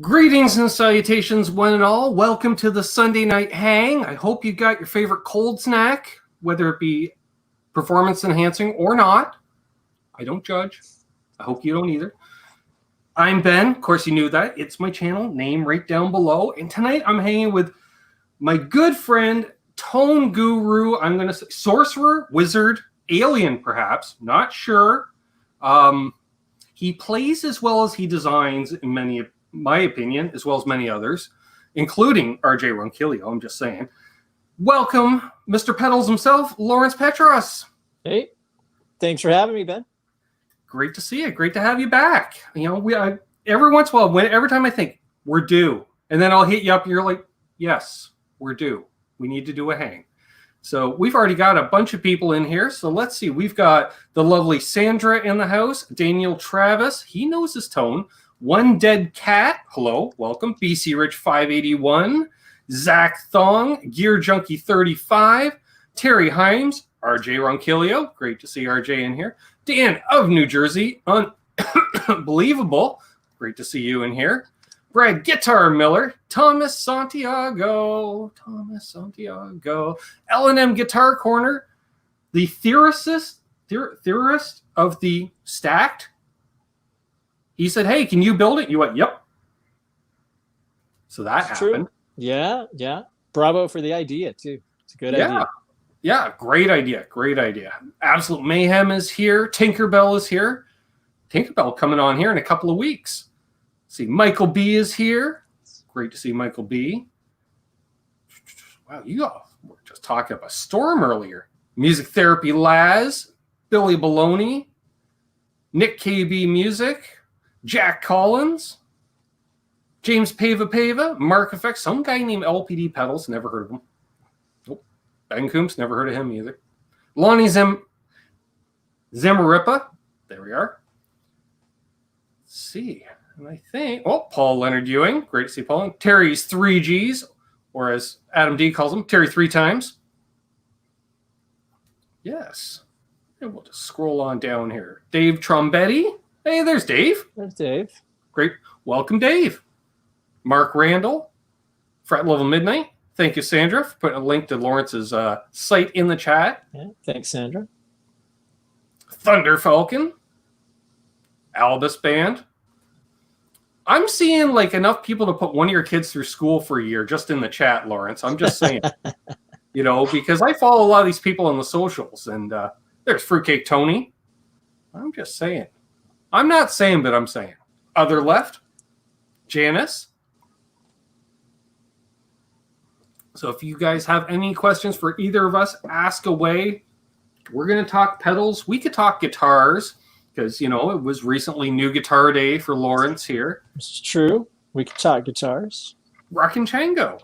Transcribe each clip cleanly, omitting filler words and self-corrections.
Greetings and salutations, one and all. Welcome to the Sunday Night Hang. I hope you got your favorite cold snack, whether it be performance enhancing or not. I don't judge. I hope you don't either. I'm Ben. Of course, you knew that. It's my channel, name right down below. And tonight I'm hanging with my good friend, tone guru, I'm going to say sorcerer, wizard, alien perhaps, not sure. He plays as well as he designs in my opinion, as well as many others, including RJ Ronquillo, I'm just saying. Welcome, Mr. Pedals himself, Lawrence Petross. Hey, thanks for having me, Ben. Great to see you. Great to have you back. You know, every once in a while, every time I think we're due, and then I'll hit you up and you're like, yes, we're due. We need to do a hang. So we've already got a bunch of people in here. So let's see. We've got the lovely Sandra in the house, Daniel Travis. He knows his tone. One Dead Cat, hello, welcome. BC Rich 581, Zach Thong, Gear Junkie 35, Terry Himes, RJ Ronquillo, great to see RJ in here. Dan of New Jersey, unbelievable, great to see you in here. Brad Guitar Miller, Thomas Santiago, L&M Guitar Corner, the theorist of the Stacked. He said, hey, can you build it? You went, yep. So that happened. True. Yeah. Bravo for the idea, too. It's a good idea. Yeah, great idea. Absolute Mayhem is here. Tinkerbell is here. Tinkerbell coming on here in a couple of weeks. See, Michael B is here. Great to see Michael B. Wow, you all were just talking about Storm earlier. Music Therapy Laz, Billy Baloney, Nick KB Music, Jack Collins, James Pava, Mark Effects, some guy named LPD Pedals, never heard of him. Nope. Ben Coombs, never heard of him either. Lonnie Zamarippa, there we are. Let's see, and I think, Paul Leonard Ewing, great to see Paul. Terry's 3Gs, or as Adam D calls him, Terry 3 times. Yes, and we'll just scroll on down here. Dave Trombetti. Hey, there's Dave. There's Dave. Great. Welcome, Dave. Mark Randall, Fret Level Midnight. Thank you, Sandra, for putting a link to Lawrence's site in the chat. Yeah, thanks, Sandra. Thunder Falcon, Albus Band. I'm seeing like enough people to put one of your kids through school for a year just in the chat, Lawrence. I'm just saying, because I follow a lot of these people on the socials, and there's Fruitcake Tony. I'm just saying. I'm not saying, but I'm saying. Other left, Janice. So if you guys have any questions for either of us, ask away. We're going to talk pedals. We could talk guitars because, it was recently New Guitar Day for Lawrence here. It's true. We could talk guitars. Rockin' Chango.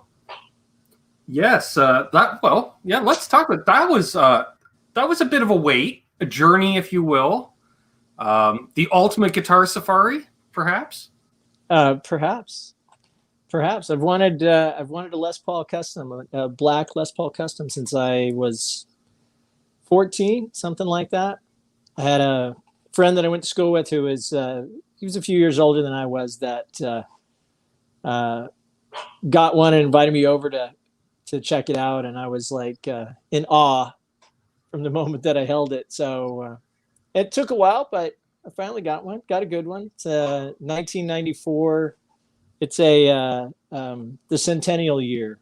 Yes. Let's talk about that. That was a bit of a wait, a journey, if you will. The ultimate guitar safari, perhaps. Perhaps. I've wanted a Les Paul Custom, a black Les Paul Custom, since I was 14, something like that. I had a friend that I went to school with who was he was a few years older than I was that got one and invited me over to check it out, and I was like in awe from the moment that I held it. So. It took a while, but I finally got one. Got a good one. It's a 1994. It's a the centennial year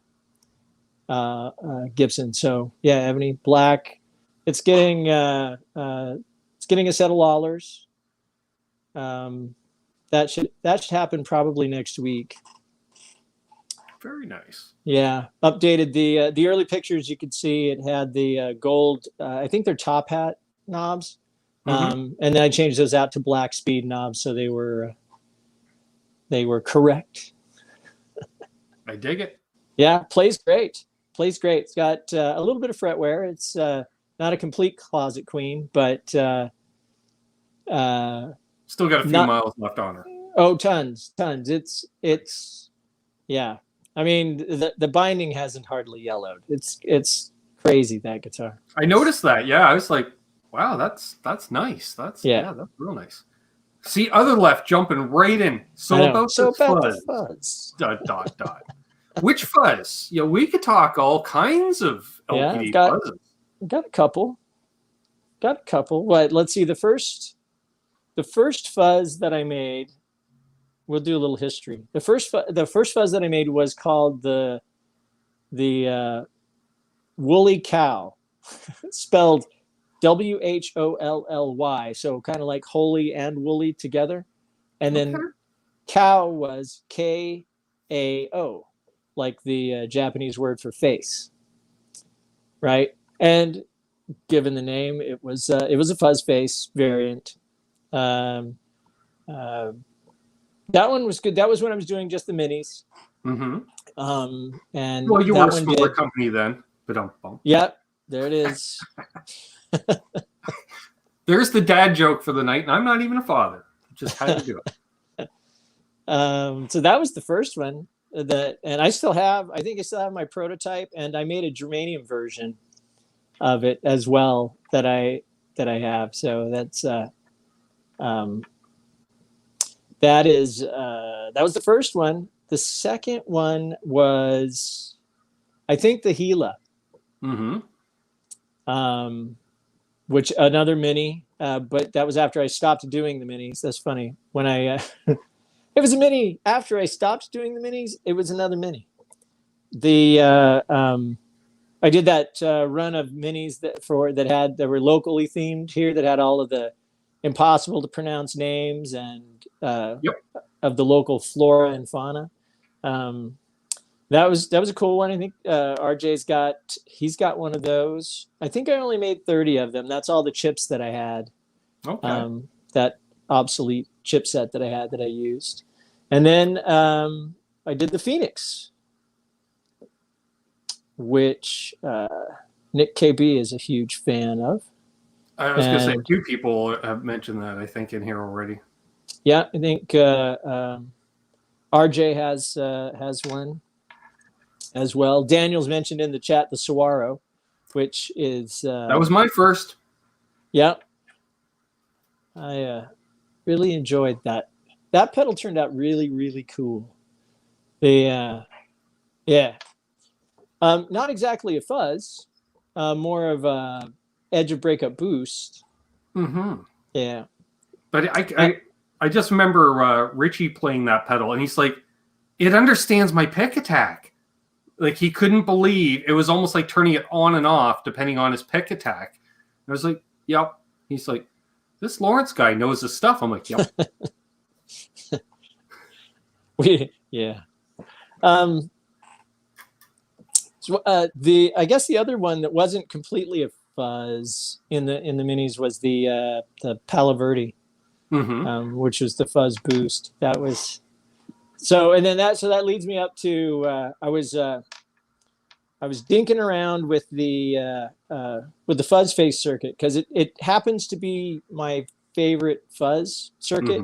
Gibson. So yeah, ebony black. It's getting a set of Lawlers. That should happen probably next week. Very nice. Yeah, updated the early pictures. You could see it had the gold. I think they're top hat knobs. And then I changed those out to black speed knobs, so they were correct. I dig it. Yeah, plays great. It's got a little bit of fretwear. It's not a complete closet queen, but still got a few miles left on her. Oh, tons. It's yeah. I mean, the binding hasn't hardly yellowed. It's crazy, that guitar. I noticed that. Yeah, I was like, wow, that's nice. That's real nice. See, other left jumping right in. So about the fuzz. fuzz. Dot, dot, dot. Which fuzz? You know, we could talk all kinds of LPD fuzzes. Got a couple. What? Let's see. The first fuzz that I made. We'll do a little history. The first fuzz that I made was called the woolly cow, spelled WHOLLY. So kind of like holy and woolly together, and then cow was KAO, like the Japanese word for face, right? And given the name, it was a fuzz face variant. That one was good. That was when I was doing just the minis. Mm-hmm. And well, you were a smaller company then. Yep, there it is. There's the dad joke for the night, and I'm not even a father. Just had to do it. So that was the first one. And I still have. I think I still have my prototype, and I made a germanium version of it as well that I have. So that's that was the first one. The second one was, I think, the Gila. Mm-hmm. Which another mini, but that was after I stopped doing the minis. That's funny. When I it was a mini after I stopped doing the minis. It was another mini. I did that run of minis that were locally themed here, that had all of the impossible to pronounce names and of the local flora and fauna. That was a cool one. I think RJ's got one of those. I think I only made 30 of them. That's all the chips that I had. Okay. That obsolete chipset that I had that I used. And then I did the Phoenix, which Nick KB is a huge fan of. I was going to say, a few people have mentioned that, I think, in here already. Yeah, I think RJ has one as well. Daniel's mentioned in the chat the Saguaro, which is that was my first. Yeah, I really enjoyed that. That pedal turned out really, really cool. Not exactly a fuzz, more of a edge of breakup boost. Mm-hmm. Yeah, but I just remember Richie playing that pedal, and he's like, "It understands my pick attack." Like, he couldn't believe it was almost like turning it on and off depending on his pick attack. And I was like, "Yep." He's like, "This Lawrence guy knows his stuff." I'm like, "Yep." Yeah. I guess the other one that wasn't completely a fuzz in the minis was the Palo Verde, which was the fuzz boost. That was so, and then that leads me up to I was dinking around with the fuzz face circuit, because it happens to be my favorite fuzz circuit,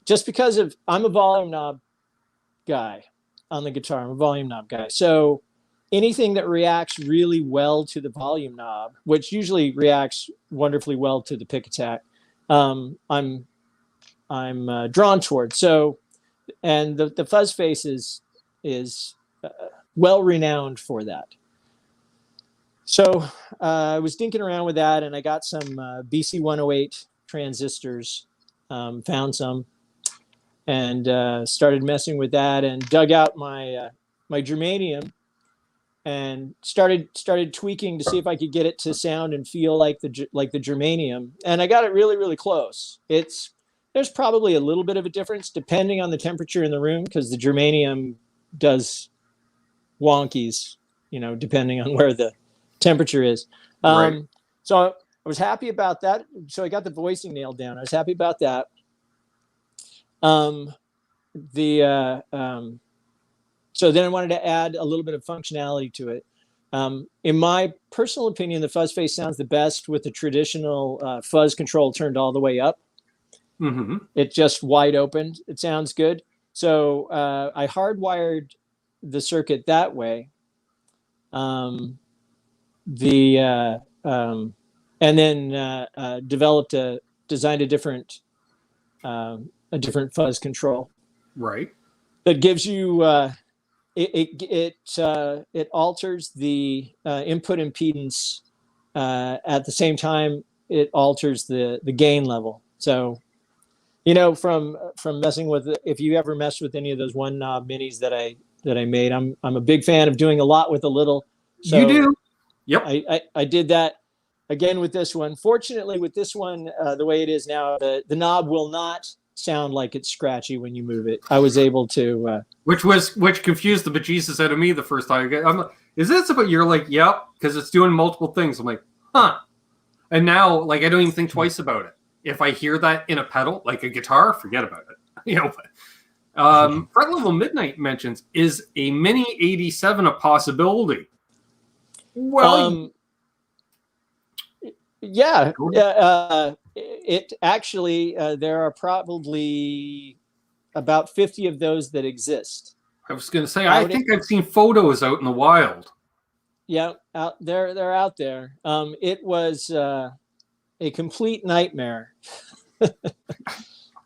just because I'm a volume knob guy on the guitar. I'm a volume knob guy, so anything that reacts really well to the volume knob, which usually reacts wonderfully well to the pick attack, I'm drawn towards. So, and the fuzz face is well renowned for that. So I was dinking around with that, and I got some BC 108 transistors, found some, and started messing with that, and dug out my germanium, and started tweaking to see if I could get it to sound and feel like the germanium, and I got it really, really close. There's probably a little bit of a difference depending on the temperature in the room, because the germanium does wonkies, depending on where the temperature is. Right. So I was happy about that. So I got the voicing nailed down. I was happy about that. So then I wanted to add a little bit of functionality to it. In my personal opinion, the fuzz face sounds the best with the traditional fuzz control turned all the way up. Mm-hmm. It's just wide open. It sounds good. So I hardwired the circuit that way. And then designed a different a different fuzz control Right. that gives you it alters the input impedance at the same time it alters the gain level. So, from messing with it, if you ever messed with any of those one knob minis that I made, I'm a big fan of doing a lot with a little. So You do. Yep. I did that again with this one. Fortunately, with this one, the way it is now, the knob will not sound like it's scratchy when you move it. I was able to, which confused the bejesus out of me the first time. I'm like, is this about? You're like, yep, because it's doing multiple things. I'm like, huh. And now, like, I don't even think twice about it. If I hear that in a pedal, like a guitar, forget about it. But, Fret Level Midnight mentions, is a Mini 87 a possibility? Well, yeah. It actually, there are probably about 50 of those that exist. I was going to say, I think I've seen photos out in the wild. Yeah, they're out there. It was a complete nightmare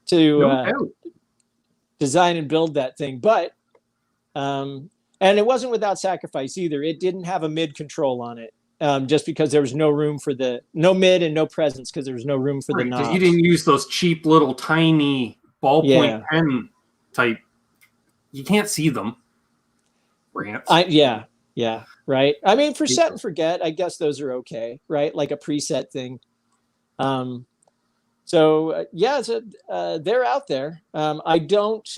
to design and build that thing, but and it wasn't without sacrifice either. It didn't have a mid control on it, just because there was no room for no mid and no presence because there was no room for the knobs. Because you didn't use those cheap little tiny ballpoint pen type. You can't see them. Ramps. Yeah, right. I mean, for set and forget, I guess those are okay, right? Like a preset thing. So they're out there. I don't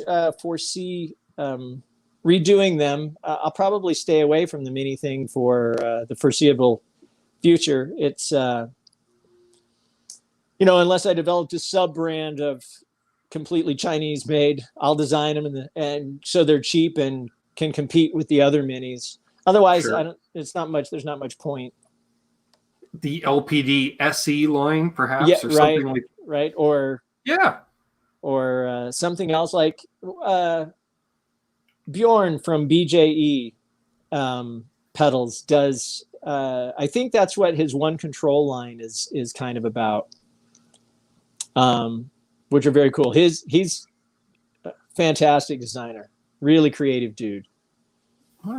foresee redoing them. I'll probably stay away from the mini thing for the foreseeable future. It's unless I developed a sub brand of completely Chinese made, I'll design them and so they're cheap and can compete with the other minis. Otherwise, sure. There's not much point. The LPD SE line, perhaps, or something like right, or something else like Bjorn from BJE Pedals does. I think that's what his one control line is kind of about, which are very cool. He's a fantastic designer, really creative dude.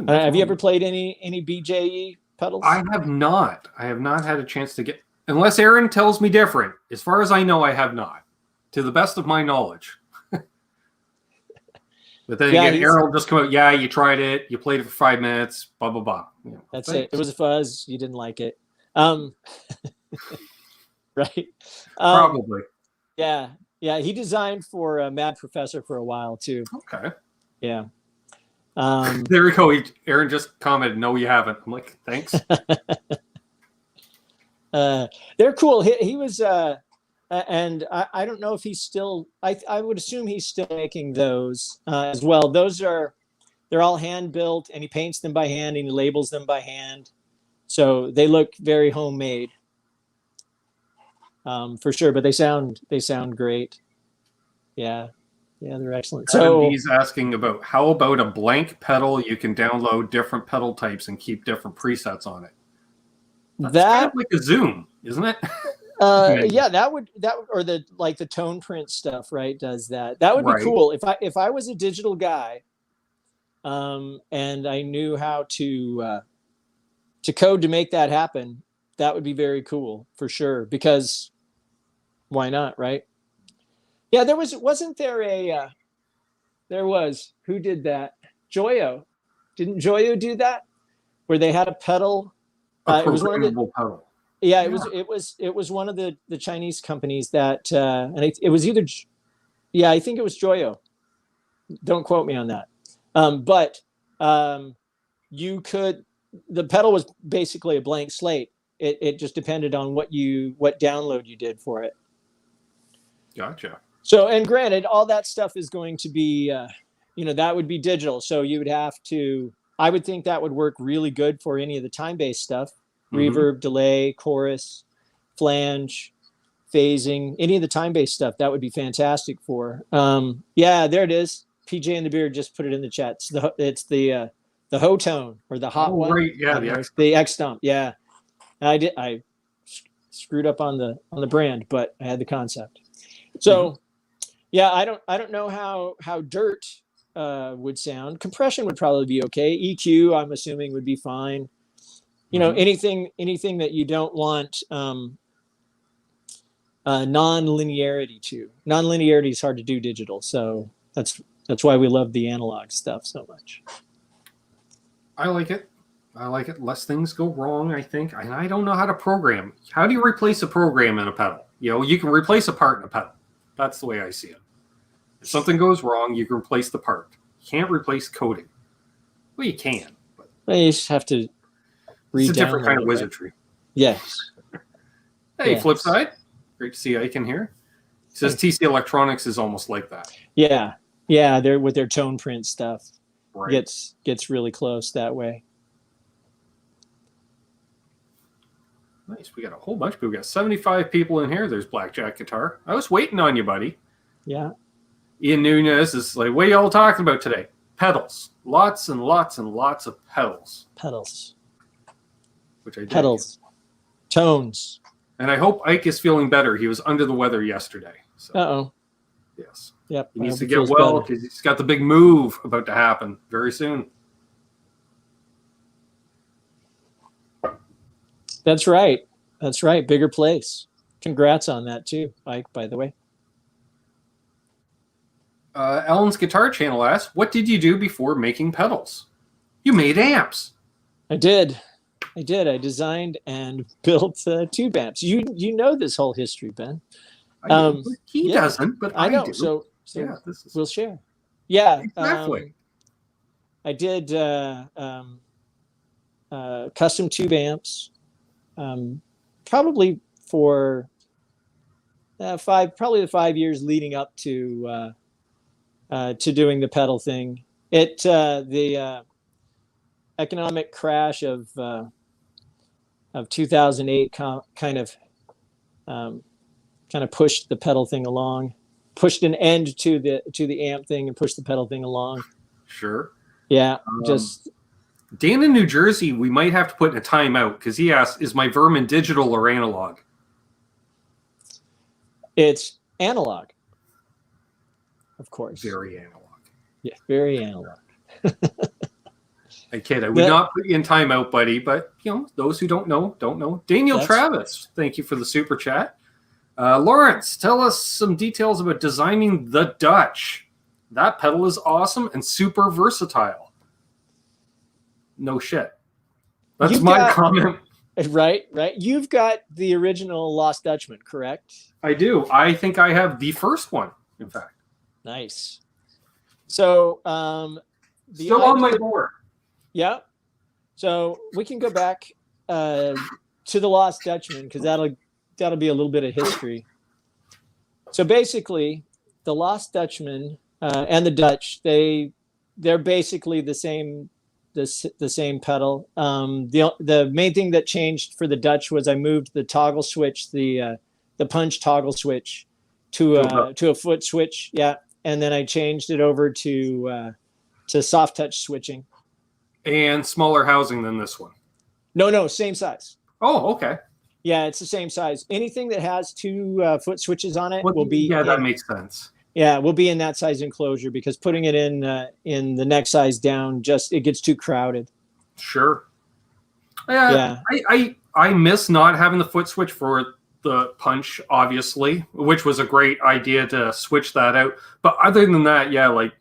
Have you ever played any BJE pedals? I have not. I have not had a chance to get, unless Aaron tells me different. As far as I know, I have not, to the best of my knowledge. But then again, Aaron will just come out, yeah, you tried it, you played it for 5 minutes, blah, blah, blah. That's it. It was a fuzz. You didn't like it. Right. Probably. Yeah. He designed for Mad Professor for a while too. Okay. Yeah. There we go. Aaron just commented, no, you haven't. I'm like, thanks. They're cool. He was, and I don't know if he's still, I would assume he's still making those as well. They're all hand built, and he paints them by hand and he labels them by hand. So they look very homemade, for sure, but they sound great. Yeah, they're excellent. So he's asking about, how about a blank pedal? You can download different pedal types and keep different presets on it. That's kind of like a Zoom, isn't it? Yeah, that would or the tone print stuff, right? Does that? That would be cool. If I was a digital guy, and I knew how to code to make that happen, that would be very cool for sure. Because why not, right? Yeah, wasn't there a there was, who did that? Joyo. Didn't Joyo do that? Where they had a pedal. It was one of the pedal. Yeah, it was one of the Chinese companies that and it was either, I think it was Joyo. Don't quote me on that. But you could, the pedal was basically a blank slate. It just depended on what download you did for it. Gotcha. So, and granted, all that stuff is going to be, that would be digital. So you would have to, I would think that would work really good for any of the time-based stuff. Reverb, delay, chorus, flange, phasing, any of the time-based stuff. That would be fantastic for. Yeah, there it is. PJ and the Beard just put it in the chat. It's the Ho Tone, or the hot one. Right, yeah, the X Stump. Yeah, I screwed up on the brand, but I had the concept. So Yeah, I don't know how dirt would sound. Compression would probably be okay. EQ, I'm assuming, would be fine. You know, anything that you don't want non-linearity to. Non-linearity is hard to do digital, so that's why we love the analog stuff so much. I like it. I like it. Less things go wrong, I think. And I don't know how to program. How do you replace a program in a pedal? You know, you can replace a part in a pedal. That's the way I see it. If something goes wrong, you can replace the part. You can't replace coding. Well, you can. But You just have to it's a different kind of re-download it, right? wizardry. Yes. Hey, Yes. flip side. Great to see Ike in here. It says TC Electronics is almost like that. Yeah. Yeah, they're with their tone print stuff. Right. Gets really close that way. Nice. We got a whole bunch. We got 75 people in here. There's Blackjack Guitar. I was waiting on you, buddy. Yeah. Ian Nunez is like, what are y'all talking about today? Pedals. Lots and lots and lots of pedals. Pedals. Which I did. Pedals. Tones. And I hope Ike is feeling better. He was under the weather yesterday. So, Uh-oh. yes. Yep. He needs to it get feels well better. because he's got the big move about to happen very soon. That's right. That's right. Bigger place. Congrats on that too, Ike, by the way. Ellen's Guitar Channel asks, what did you do before making pedals? You made amps. I did. I designed and built tube amps. You know this whole history, Ben. He yeah. doesn't, but I know. do. So yeah, this is we'll share. Yeah. exactly. I did custom tube amps, probably for probably the 5 years leading up to doing the pedal thing. The economic crash of 2008 kind of pushed the pedal thing along, pushed an end to the amp thing, and pushed the pedal thing along. Sure. Yeah, Dan in New Jersey, we might have to put in a timeout because he asked, is my Vermin digital or analog? It's analog, of course. Very analog. Yeah, very analog. I kid. I would not put you in timeout, buddy, but you know, those who don't know, don't know. Daniel Travis, thank you for the super chat. Lawrence, tell us some details about designing the Dutch. That pedal is awesome and super versatile. No shit. That's my comment. Right. You've got the original Lost Dutchman, correct? I do. I think I have the first one, in fact. Nice. So, still on my board. Yeah. So we can go back to the Lost Dutchman because that'll be a little bit of history. So basically, the Lost Dutchman and the Dutch, they're basically the same pedal. The main thing that changed for the Dutch was I moved the toggle switch, the punch toggle switch, to a foot switch. Yeah, and then I changed it over to soft touch switching. And smaller housing than this one. No, same size. Oh, okay. Yeah, it's the same size. Anything that has two foot switches on it will be. Yeah, that makes sense. Yeah, we'll be in that size enclosure because putting it in the next size down, it gets too crowded. Sure. Yeah. I miss not having the foot switch for the punch, obviously, which was a great idea to switch that out. But other than that, yeah, like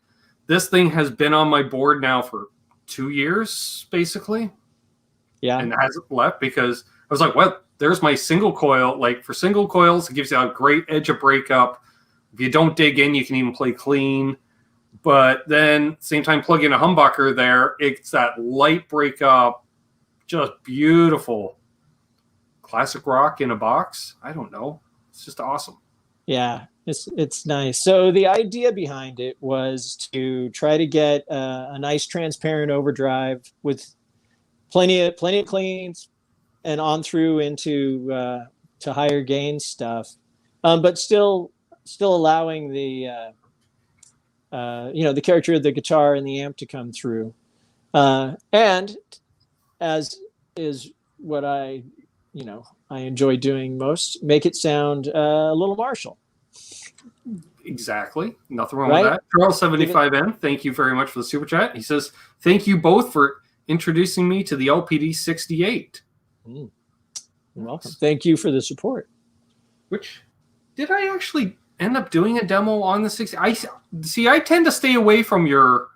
this thing has been on my board now for 2 years, basically. Yeah. And hasn't left because I was like, well, there's my single coil. Like for single coils, it gives you a great edge of breakup. If you don't dig in, you can even play clean. But then same time, plug in a humbucker there. It's that light breakup, just beautiful. Classic rock in a box. I don't know. It's just awesome. Yeah, it's nice. So the idea behind it was to try to get a nice transparent overdrive with plenty of cleans and on through into to higher gain stuff, but still allowing the the character of the guitar and the amp to come through, and as is what I enjoy doing most, make it sound a little Marshall. Exactly. Nothing wrong Right? with that. Charles75M, thank you very much for the super chat. He says, thank you both for introducing me to the LPD 68. You're welcome. Thank you for the support. Which, did I actually end up doing a demo on the 60? I tend to stay away from your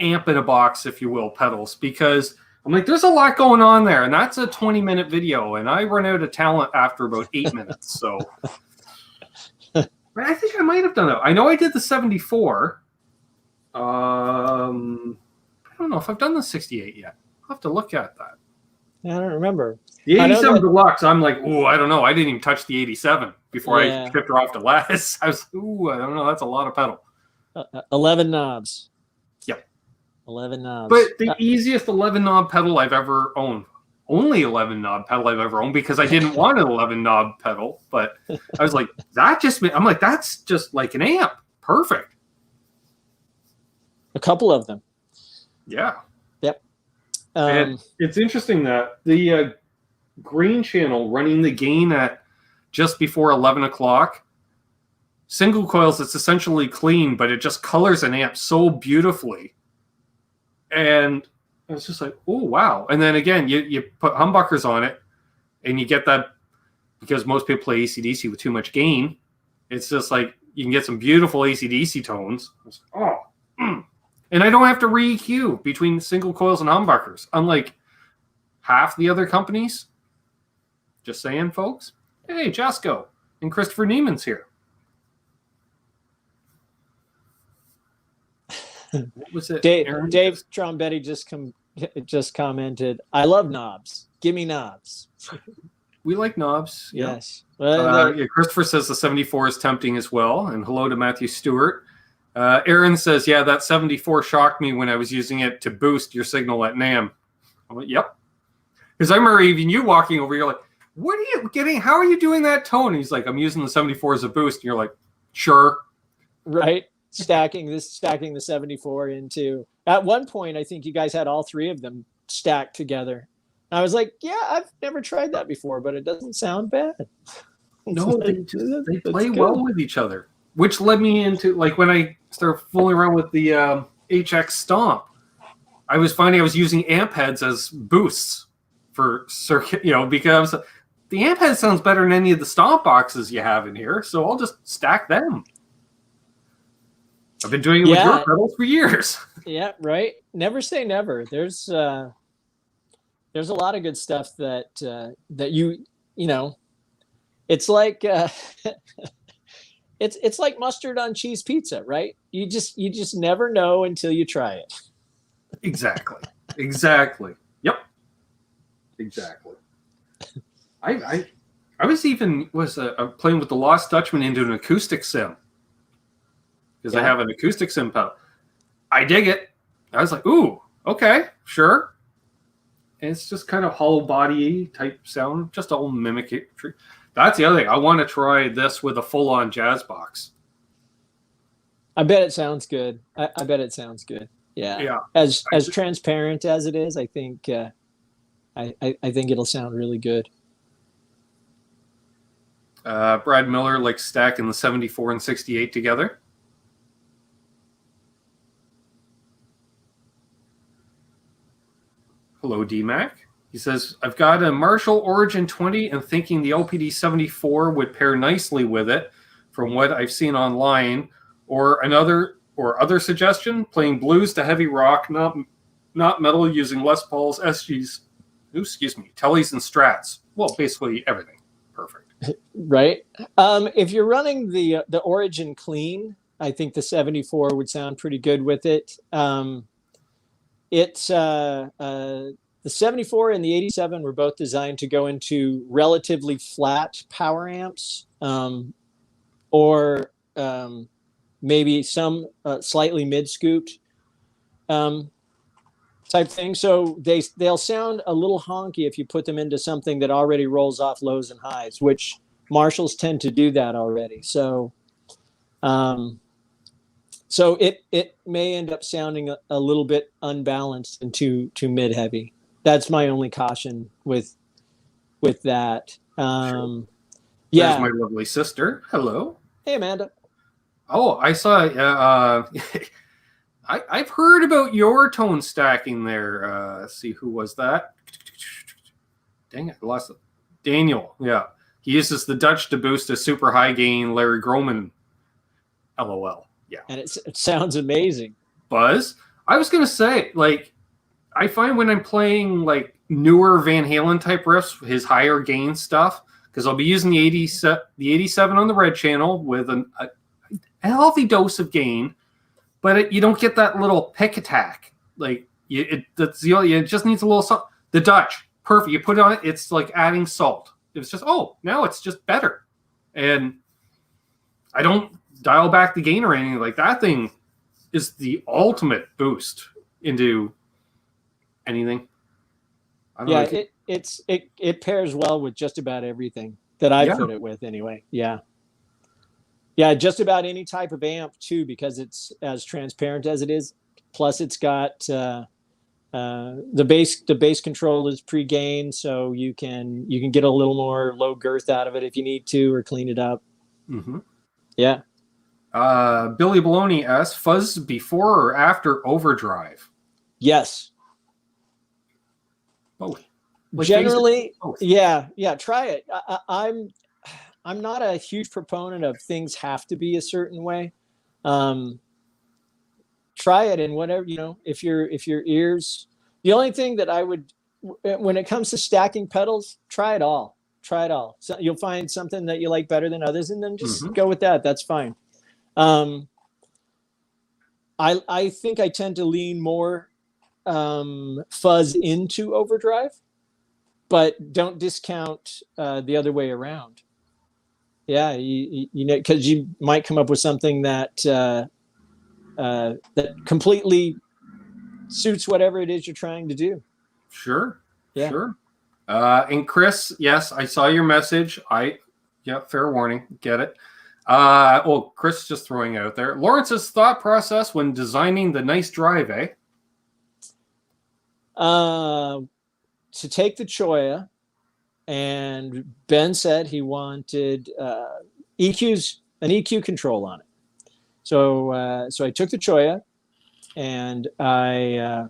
amp in a box, if you will, pedals, because I'm like, there's a lot going on there, and that's a 20-minute video, and I run out of talent after about 8 minutes. So I think I might have done it. I know I did the 74. I don't know if I've done the 68 yet. I'll have to look at that. I don't remember. The 87 Deluxe, I'm like, ooh, I don't know. I didn't even touch the 87 before I shipped her off to Les. I was, ooh, I don't know. That's a lot of pedal. 11 knobs. Yep. 11 knobs. But the easiest 11 knob pedal I've ever owned. Only 11 knob pedal I've ever owned, because I didn't want an 11 knob pedal. But I was like, I'm like, that's just like an amp. Perfect. A couple of them. Yeah. Yep. And it's interesting that the green channel running the gain at just before 11 o'clock, single coils, it's essentially clean, but it just colors an amp so beautifully. And I was just like, oh, wow. And then again, you put humbuckers on it, and you get that, because most people play AC/DC with too much gain. It's just like, you can get some beautiful AC/DC tones. And I don't have to re-EQ between single coils and humbuckers, unlike half the other companies. Just saying, folks. Hey, Jasco and Christopher Neiman's here. What was it? Dave Trombetti just commented, I love knobs. Give me knobs. We like knobs. Yes. Christopher says the 74 is tempting as well. And hello to Matthew Stewart. Aaron says, yeah, that 74 shocked me when I was using it to boost your signal at NAMM. I'm like, yep. Because I remember even you walking over, you're like, what are you getting? How are you doing that tone? And he's like, I'm using the 74 as a boost. And you're like, sure. Right. Stacking the 74 into, at one point, I think you guys had all three of them stacked together. And I was like, yeah, I've never tried that before, but it doesn't sound bad. No, they play well with each other, which led me into, like, when I started fooling around with the HX Stomp, I was finding I was using amp heads as boosts for circuit, because the amp head sounds better than any of the Stomp boxes you have in here, so I'll just stack them. I've been doing it with your pedals for years. Yeah, right. Never say never. There's a lot of good stuff that it's like it's like mustard on cheese pizza, right? You just never know until you try it. Exactly. Yep. Exactly. I was playing with the Lost Dutchman into an acoustic sim, because I have an acoustic sim pedal. I dig it. I was like, ooh, okay, sure. And it's just kind of hollow body type sound, just all mimic it. That's the other thing. I want to try this with a full-on jazz box. I bet it sounds good. I bet it sounds good. Yeah. As transparent as it is, I think I think it'll sound really good. Brad Miller likes stacking the 74 and 68 together. Hello, DMAC. He says, I've got a Marshall Origin 20 and thinking the LPD 74 would pair nicely with it from what I've seen online, or other suggestion, playing blues to heavy rock, not metal, using Les Pauls, SGs, Tellys and Strats. Well, basically everything. Perfect. Right. If you're running the Origin clean, I think the 74 would sound pretty good with it. It's the 74 and the 87 were both designed to go into relatively flat power amps, or maybe some slightly mid-scooped type thing. So they'll sound a little honky if you put them into something that already rolls off lows and highs, which Marshalls tend to do that already. So so it may end up sounding a little bit unbalanced and too mid-heavy. That's my only caution with that. Sure. There's my lovely sister. Hello. Hey, Amanda. Oh, I saw. I've heard about your tone stacking there. Let's see, who was that? Dang it, I lost it. Daniel. Yeah, he uses the Dutch to boost a super high gain Larry Groman. LOL. Yeah. And it sounds amazing. Buzz. I was gonna say, like, I find when I'm playing like newer Van Halen type riffs, his higher gain stuff, because I'll be using the 87 on the red channel with a healthy dose of gain, but you don't get that little pick attack. Like it just needs a little salt. The Dutch, perfect. You put it on it, it's like adding salt. It's just now it's just better, and I don't dial back the gain or anything. Like that thing is the ultimate boost into anything. Yeah, it pairs well with just about everything that I put it with anyway. Yeah. Yeah, just about any type of amp too, because it's as transparent as it is. Plus it's got the bass control is pre-gain, so you can get a little more low girth out of it if you need to, or clean it up. Mm-hmm. Yeah. Billy Baloney asks, Fuzz before or after overdrive? Yes. Both. Like generally, both. Yeah. Try it. I'm not a huge proponent of things have to be a certain way. Try it, and whatever, if your ears. The only thing that I would, when it comes to stacking pedals, try it all. So you'll find something that you like better than others, and then just go with that. That's fine. I think I tend to lean more fuzz into overdrive, but don't discount the other way around. Yeah, you know, because you might come up with something that that completely suits whatever it is you're trying to do. Sure. Yeah. Sure. And Chris, yes, I saw your message. Fair warning. Get it. Chris just throwing out there. Lawrence's thought process when designing the nice drive, eh? To take the Choya, and Ben said he wanted an EQ control on it. So I took the Choya, and I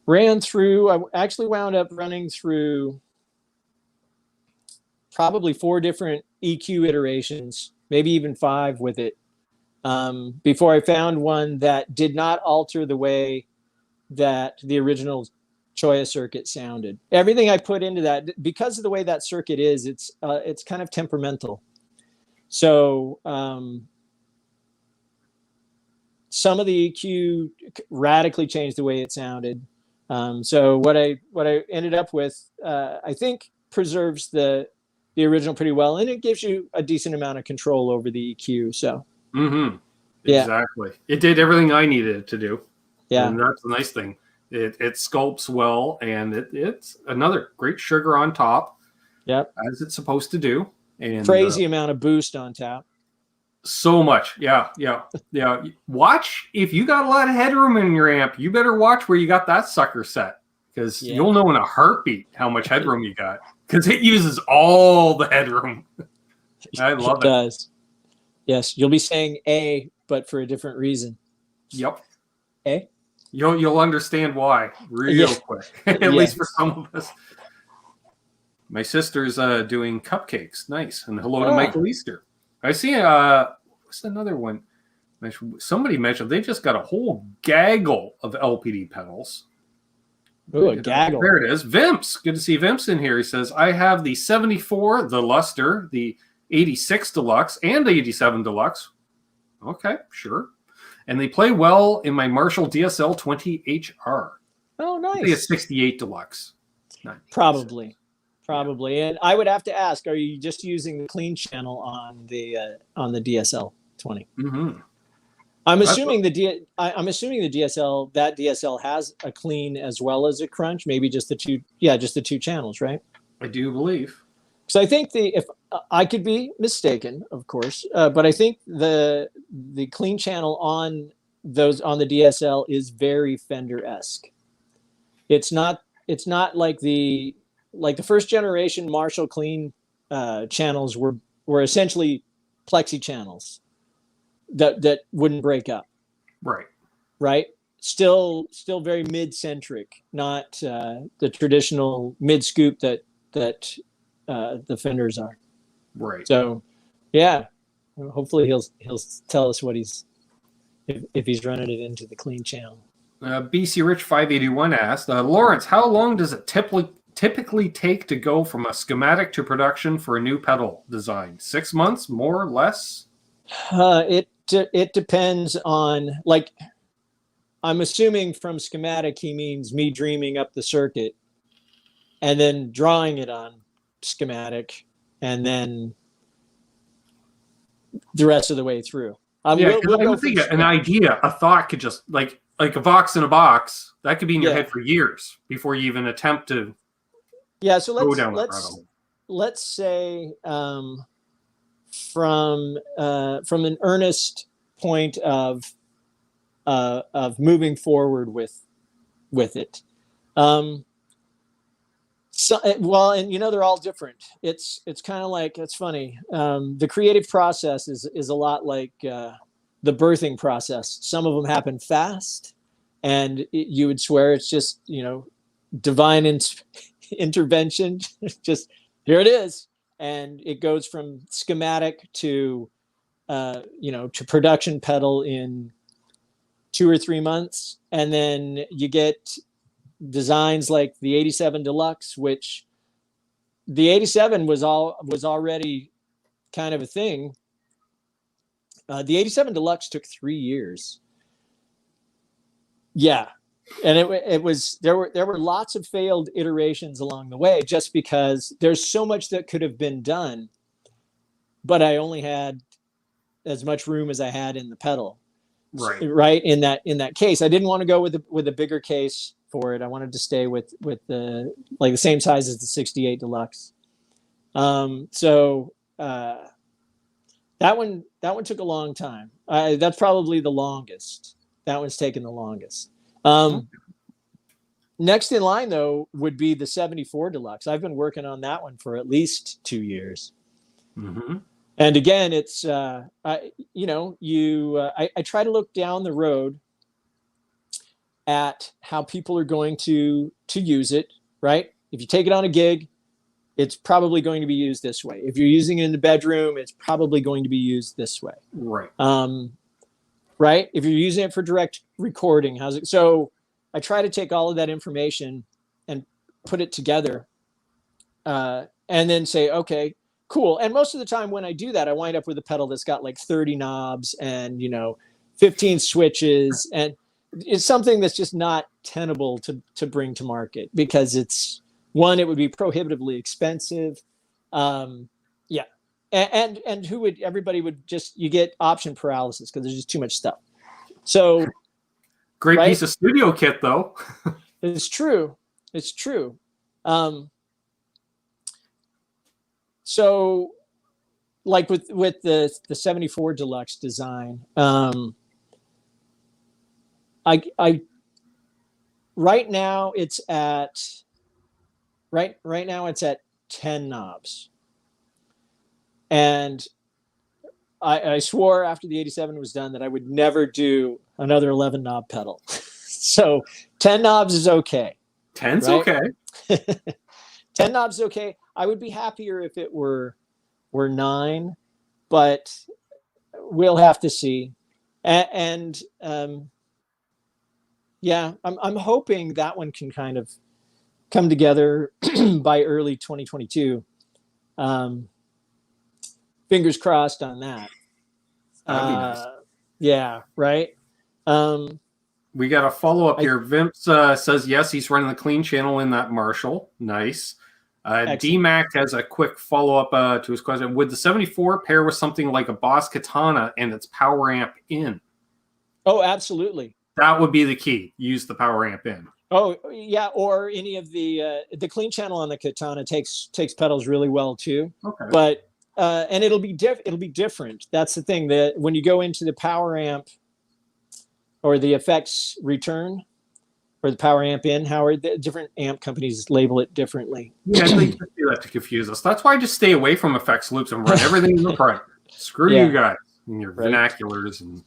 ran through. I actually wound up running through probably 4 different EQ iterations, maybe even 5 with it, before I found one that did not alter the way that the original Choya circuit sounded. Everything I put into that, because of the way that circuit is, it's kind of temperamental. So some of the EQ radically changed the way it sounded. So what I ended up with, I think, preserves the original pretty well, and it gives you a decent amount of control over the EQ. So exactly, it did everything I needed it to do. Yeah, and that's the nice thing. It sculpts well, and it's another great sugar on top. Yep, as it's supposed to do. And crazy amount of boost on top. So much, yeah. Watch, if you got a lot of headroom in your amp, you better watch where you got that sucker set, because you'll know in a heartbeat how much headroom you got, because it uses all the headroom. I love it. It does. Yes, you'll be saying A, but for a different reason. Yep. A. You'll understand why real quick. At least for some of us. My sister's doing cupcakes. Nice. And hello to Michael Easter. I see. What's another one? Somebody mentioned they just got a whole gaggle of LPD pedals. Ooh, a gaggle. There it is. Vimps. Good to see Vimps in here. He says, I have the 74, the Luster, the 86 Deluxe, and the 87 Deluxe. Okay, sure. And they play well in my Marshall DSL 20 HR. Oh, nice. I think it's 68 Deluxe. Probably. And I would have to ask, are you just using the clean channel on the DSL 20? Mm-hmm. I'm assuming the DSL, that DSL has a clean as well as a crunch, maybe just the two channels, right? I do believe. So I think if I could be mistaken, of course, but I think the clean channel on the DSL is very Fender-esque. It's not like the first generation Marshall clean channels were essentially plexi channels. that wouldn't break up. Right. Right. Still very mid-centric, not the traditional mid-scoop that the Fenders are. Right. So, yeah, hopefully he'll tell us what if he's running it into the clean channel. BC Rich 581 asked, Lawrence, how long does it typically take to go from a schematic to production for a new pedal design? 6 months, more, less? It depends on, like, I'm assuming from schematic he means me dreaming up the circuit and then drawing it on schematic and then the rest of the way through. Yeah, we'll I think an idea, a thought could just, like a box in a box, that could be in your head for years before you even attempt to so let's say from an earnest point of moving forward with it. And they're all different. It's kind of like, it's funny. The creative process is a lot like the birthing process. Some of them happen fast, and you would swear it's just divine intervention. Just here it is, and it goes from schematic to to production pedal in 2 or 3 months, and then you get designs like the 87 Deluxe, which the 87 was already kind of a thing. The 87 Deluxe took 3 years. Yeah, and it was there were lots of failed iterations along the way, just because there's so much that could have been done, but I only had as much room as I had in the pedal. Right. In that case, I didn't want to go with a bigger case for it. I wanted to stay with the same size as the 68 Deluxe. So that one took a long time. That's probably the longest. That one's taken the longest. Next in line, though, would be the 74 Deluxe. I've been working on that one for at least 2 years. Mm-hmm. And again, it's I try to look down the road at how people are going to use it, right? If you take it on a gig, it's probably going to be used this way. If you're using it in the bedroom, it's probably going to be used this way. Right. Right? If you're using it for direct recording, how's it? So I try to take all of that information and put it together and then say, okay, cool. And most of the time when I do that, I wind up with a pedal that's got like 30 knobs and 15 switches, and it's something that's just not tenable to bring to market, because it would be prohibitively expensive. And everybody would just, you get option paralysis because there's just too much stuff. So great piece of studio kit though. It's true. So like with the 74 Deluxe design, I right now it's at 10 knobs. And I swore after the 87 was done that I would never do another 11 knob pedal. So 10 knobs is okay. 10's okay. 10 knobs is okay. I would be happier if it were 9, but we'll have to see. I'm hoping that one can kind of come together by early 2022. Fingers crossed on that. Nice. Yeah, right. We got a follow-up here. Vince says, yes, he's running the clean channel in that Marshall. Nice. DMAC has a quick follow-up to his question. Would the 74 pair with something like a Boss Katana and its power amp in? Oh, absolutely. That would be the key. Use the power amp in. Oh, yeah, or any of the clean channel on the Katana takes pedals really well too. Okay. But and it'll be different. That's the thing, that when you go into the power amp or the effects return or the power amp in, Howard, the different amp companies label it differently. Yeah, they just do that to confuse us. That's why I just stay away from effects loops and run everything in the front. Screw you guys. in your Right. vernaculars. And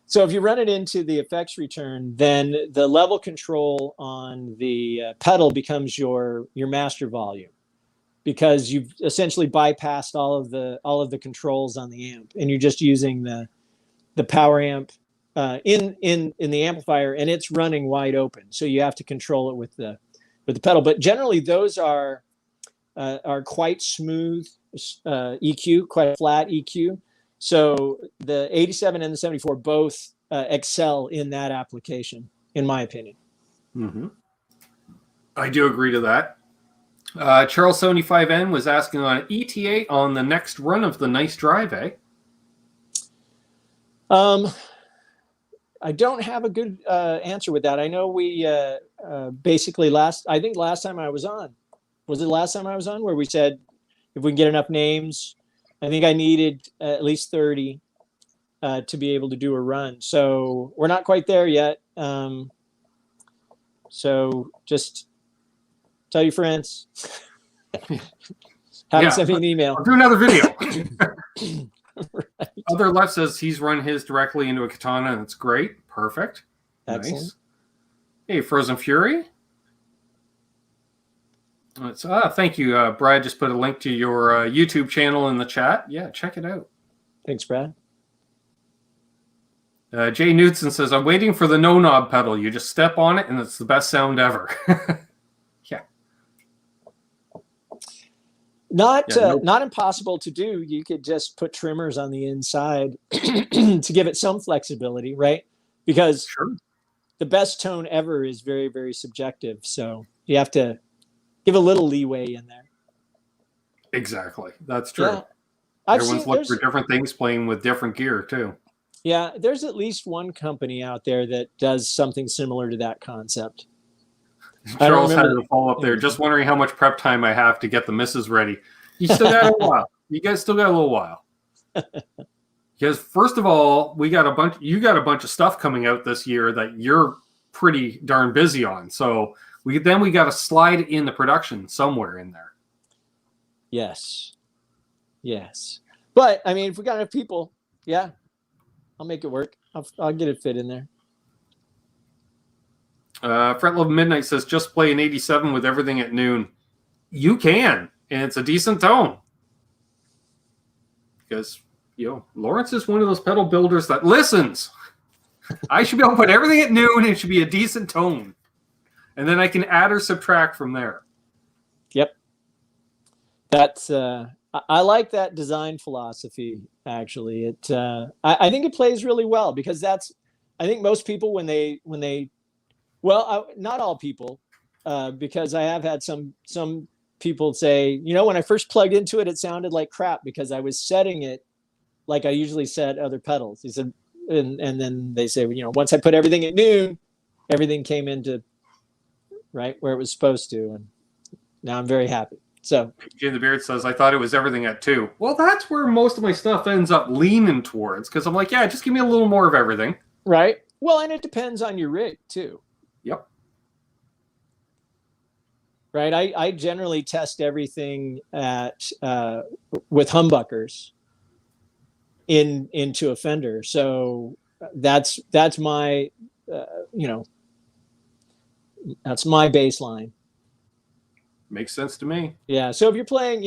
So if you run it into the effects return, then the level control on the pedal becomes your master volume, because you've essentially bypassed all of the controls on the amp, and you're just using the power amp in the amplifier, and it's running wide open. So you have to control it with the pedal. But generally, those are quite smooth EQ, quite flat EQ. So the 87 and the 74 both excel in that application, in my opinion. mm-hmm. I do agree to that. Charles 75N was asking on ETA on the next run of the Nice Drive, eh? I don't have a good answer with that. I know we basically last time I was on, was it last time I was on, where we said if we can get enough names, I think I needed at least 30 to be able to do a run. So we're not quite there yet. So just tell your friends. Have them send me an email. I'll do another video. Right. Other Left says he's run his directly into a Katana, and it's great. Perfect. Excellent. Nice. Hey, Frozen Fury. Thank you. Brad just put a link to your YouTube channel in the chat. Yeah, check it out. Thanks, Brad. Jay Knudsen says, I'm waiting for the no-knob pedal. You just step on it, and it's the best sound ever. Yeah. Not impossible to do. You could just put trimmers on the inside to give it some flexibility, right? Because the best tone ever is very, very subjective. So you have to give a little leeway in there. Exactly. That's true. Yeah. Everyone's looking for different things, playing with different gear, too. Yeah, there's at least one company out there that does something similar to that concept. Charles had a follow up there. Just wondering how much prep time I have to get the misses ready. You still got a while. You guys still got a little while. Because first of all, you got a bunch of stuff coming out this year that you're pretty darn busy on. So we got to slide in the production somewhere in there. Yes. But I mean, if we got enough people, yeah, I'll make it work. I'll get it fit in there. Fret Love Midnight says, just play an 87 with everything at noon. You can, and it's a decent tone. Because, Lawrence is one of those pedal builders that listens. I should be able to put everything at noon, and it should be a decent tone. And then I can add or subtract from there. Yep. That's, I like that design philosophy, actually. I think it plays really well, because I think most people when they not all people, because I have had some people say, when I first plugged into it, it sounded like crap because I was setting it like I usually set other pedals. He said, and then they say, once I put everything at noon, everything came into right where it was supposed to, and now I'm very happy. So Jay the Beard says, I thought it was everything at 2. Well, that's where most of my stuff ends up leaning towards, because I'm like, yeah, just give me a little more of everything. Right. Well, and it depends on your rig too. Yep. Right. I generally test everything at with humbuckers into a Fender. So that's my that's my baseline. Makes sense to me. Yeah. So if you're playing,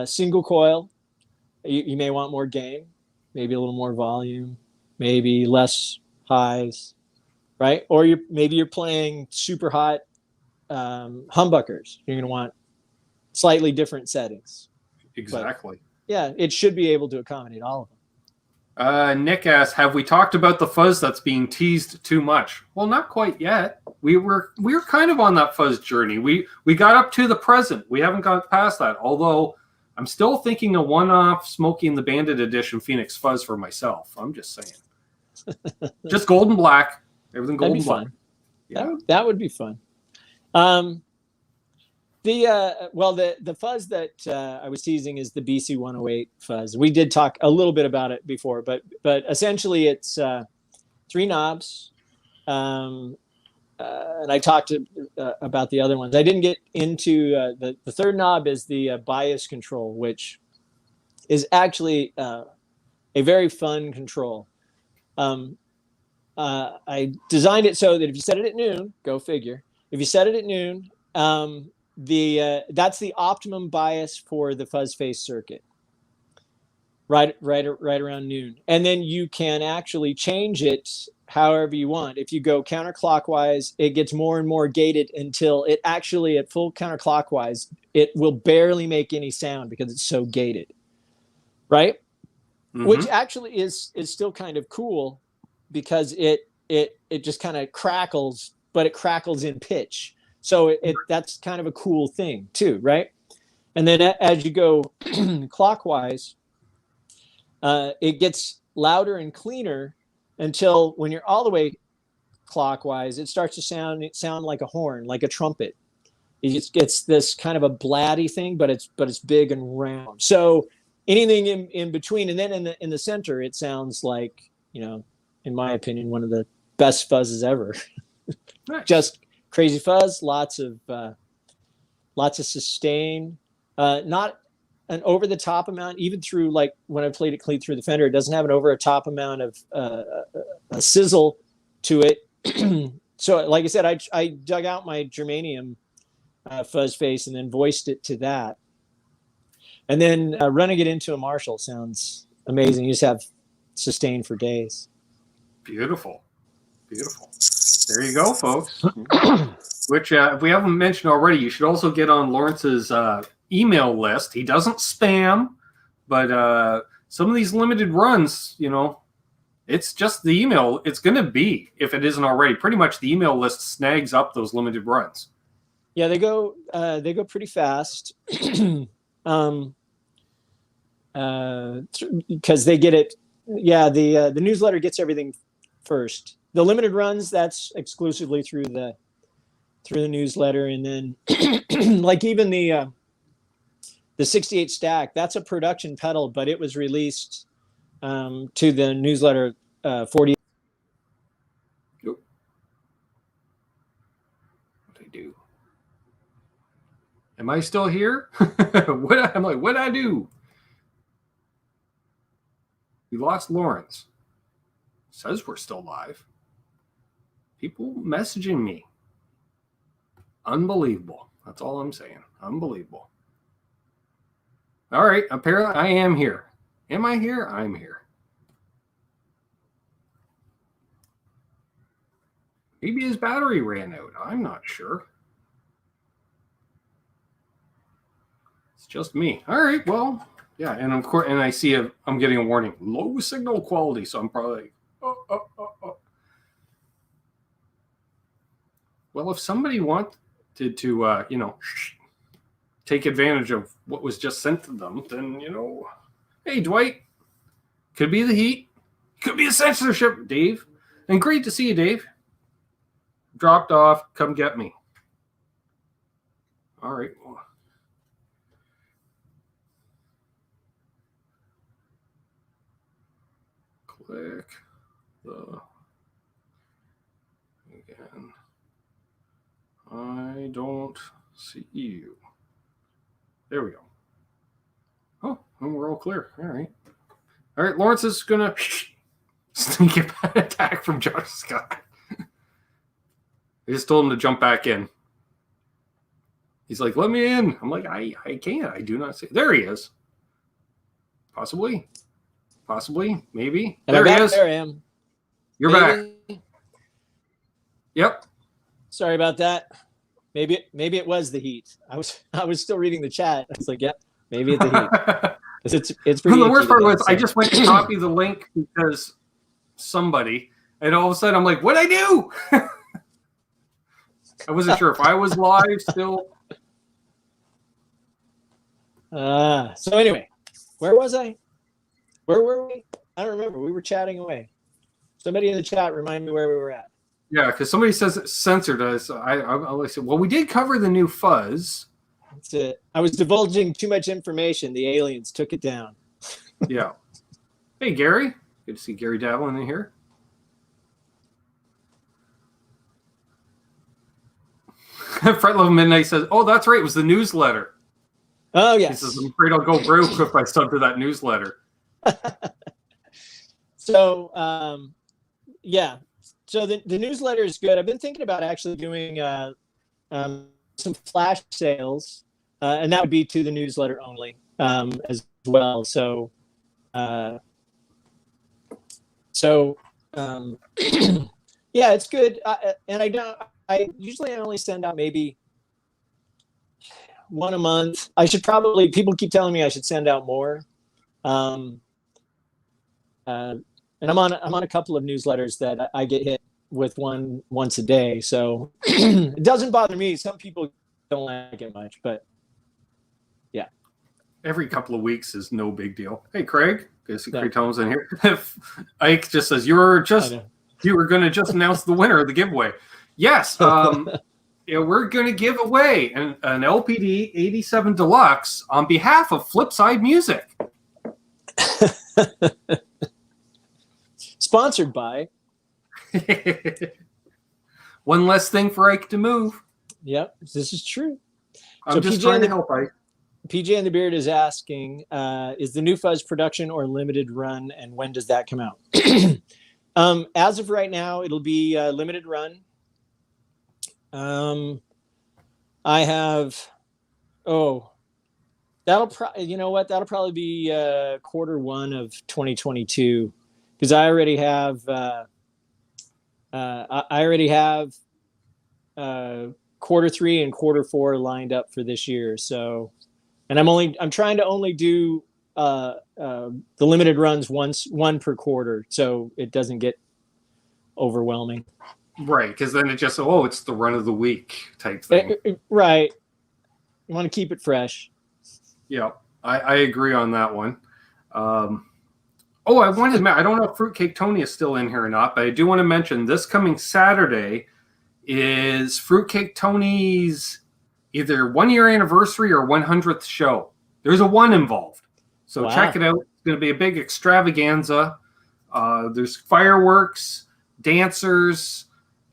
single coil, you may want more gain, maybe a little more volume, maybe less highs, right? Or you're playing super hot humbuckers. You're going to want slightly different settings. Exactly. But, yeah, it should be able to accommodate all of them. Nick asks, have we talked about the fuzz that's being teased too much? Well, not quite yet. We were kind of on that fuzz journey. We got up to the present. We haven't got past that. Although I'm still thinking a one-off Smokey and the Bandit edition Phoenix fuzz for myself. I'm just saying. Just gold and black. Everything gold and black. Yeah. That would be fun. The fuzz that I was teasing is the BC 108 fuzz. We did talk a little bit about it before, but essentially it's 3 knobs. And I talked about the other ones. I didn't get into the third knob is the bias control, which is actually a very fun control. I designed it so that if you set it at noon, go figure. If you set it at noon, that's the optimum bias for the fuzz face circuit. Right around noon, and then you can actually change it however you want. If you go counterclockwise, it gets more and more gated until it actually, at full counterclockwise, it will barely make any sound because it's so gated, right? Mm-hmm. Which actually is still kind of cool because it just kind of crackles, but it crackles in pitch. So that's kind of a cool thing too, right? And then as you go clockwise, it gets louder and cleaner until when you're all the way clockwise, it starts to sound like a horn, like a trumpet. It gets this kind of a blatty thing, but it's big and round. So anything in between, and then in the center, it sounds like, in my opinion, one of the best fuzzes ever. Nice. Just crazy fuzz, lots of sustain, not an over the top amount, even through, like when I played it clean through the Fender, it doesn't have an over the top amount of a sizzle to it. So like I said, I dug out my germanium fuzz face and then voiced it to that. And then running it into a Marshall sounds amazing. You just have sustain for days. Beautiful. Beautiful. There you go, folks. Which, if we haven't mentioned already, you should also get on Lawrence's email list. He doesn't spam, but some of these limited runs, it's just the email. It's going to be, if it isn't already, pretty much the email list snags up those limited runs. Yeah, they go pretty fast. Because they get it. Yeah, the newsletter gets everything first. The limited runs, that's exclusively through the newsletter, and then like even the 68 stack, that's a production pedal, but it was released to the newsletter 40. Yep. What I do? Am I still here? I'm like, what'd I do? We lost Lawrence. Says we're still live. People messaging me. Unbelievable. That's all I'm saying. Unbelievable. All right. Apparently I am here. Am I here? I'm here. Maybe his battery ran out. I'm not sure. It's just me. All right. Well, yeah. And of course, and I see I'm getting a warning. Low signal quality. So I'm probably like, oh. Well, if somebody wanted to, take advantage of what was just sent to them, then, hey, Dwight, could be the heat, could be a censorship, Dave. And great to see you, Dave. Dropped off, come get me. All right. Click the again. I don't see you. There we go. Oh, and we're all clear. All right. All right, Lawrence is going to sneak attack from Josh Scott. I just told him to jump back in. He's like, let me in. I'm like, I can't. I do not see. There he is. Possibly. Maybe. And there he is. There I am. You're back. Yep. Sorry about that. Maybe it was the heat. I was still reading the chat. I was like, yeah, maybe it's the heat. It's pretty. The worst part was I just went to copy the link because somebody, and all of a sudden I'm like, what'd I do? I wasn't sure if I was live still. So anyway, where was I? Where were we? I don't remember. We were chatting away. Somebody in the chat remind me where we were at. Yeah, because somebody says it censored us. I said, well, we did cover the new fuzz. That's it. I was divulging too much information. The aliens took it down. Yeah. Hey, Gary. Good to see Gary Davlin in here. Fred Love Midnight says, oh, that's right. It was the newsletter. Oh He yes. says, I'm afraid I'll go broke if I sub to that newsletter. So yeah. So the newsletter is good. I've been thinking about actually doing some flash sales, and that would be to the newsletter only as well. So so yeah, it's good. And I don't. I usually only send out maybe one a month. I should probably. People keep telling me I should send out more. Um, and I'm on a couple of newsletters that I get hit with one once a day, so it doesn't bother me. Some people don't like it much, but yeah. Every couple of weeks is no big deal. Hey, Craig, good to see Craig Thomas in here. Ike just says you were going to just announce the winner of the giveaway. Yes, yeah, we're going to give away an LPD 87 Deluxe on behalf of Flipside Music. Sponsored by. One less thing for Ike to move. Yep, this is true. I'm just trying to help Ike. PJ and the Beard is asking, is the new Fuzz production or limited run, and when does that come out? As of right now, it'll be limited run. I have, that'll probably be Q1 of 2022, because I already have Q3 and Q4 lined up for this year. So, and I'm trying to only do the limited runs one per quarter, so it doesn't get overwhelming. Right, because then it just it's the run of the week type thing. Right, you want to keep it fresh. Yeah, I agree on that one. I wanted to. I don't know if Fruitcake Tony is still in here or not, but I do want to mention this coming Saturday is Fruitcake Tony's either 1-year anniversary or 100th show. There's a 1 involved, so Wow. Check it out. It's going to be a big extravaganza. There's fireworks, dancers,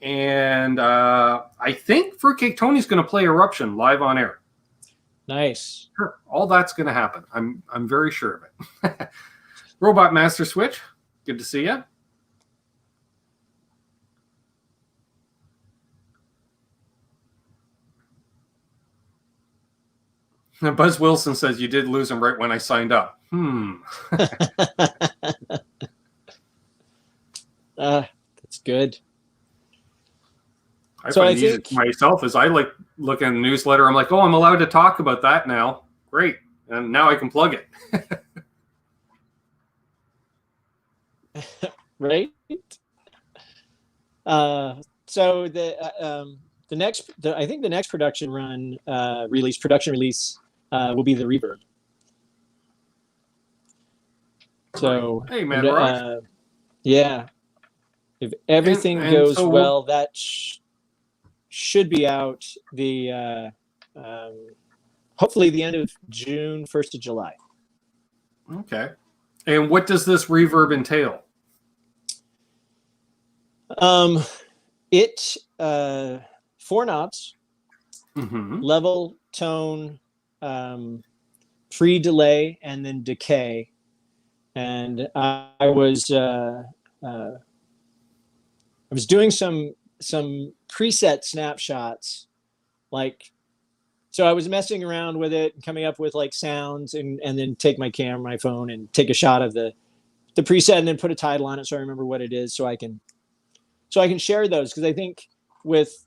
and I think Fruitcake Tony's going to play Eruption live on air. Nice. Sure, all that's going to happen. I'm very sure of it. Robot Master Switch, good to see you. Buzz Wilson says you did lose him right when I signed up. That's good. I think myself as I like looking at the newsletter. I'm like, I'm allowed to talk about that now. Great, and now I can plug it. Right. So I think the next production run release will be the Reverb. So hey man, yeah, if everything goes well, that should be out the hopefully the end of June, 1st of July. Okay. And what does this reverb entail? It 4 knobs, level, tone, pre-delay, and then decay. And I was doing some preset snapshots, so I was messing around with it and coming up with sounds, and then take my camera, my phone, and take a shot of the preset, and then put a title on it so I remember what it is, so I can share those, because I think with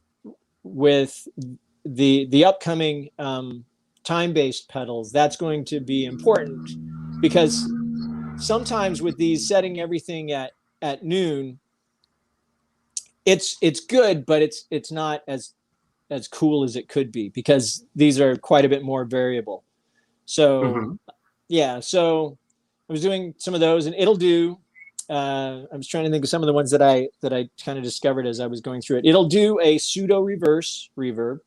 the upcoming time-based pedals, that's going to be important, because sometimes with these setting everything at noon, it's good, but it's not as cool as it could be, because these are quite a bit more variable. So so I was doing some of those, and it'll do. I was trying to think of some of the ones that I kind of discovered as I was going through it. It'll do a pseudo reverse reverb.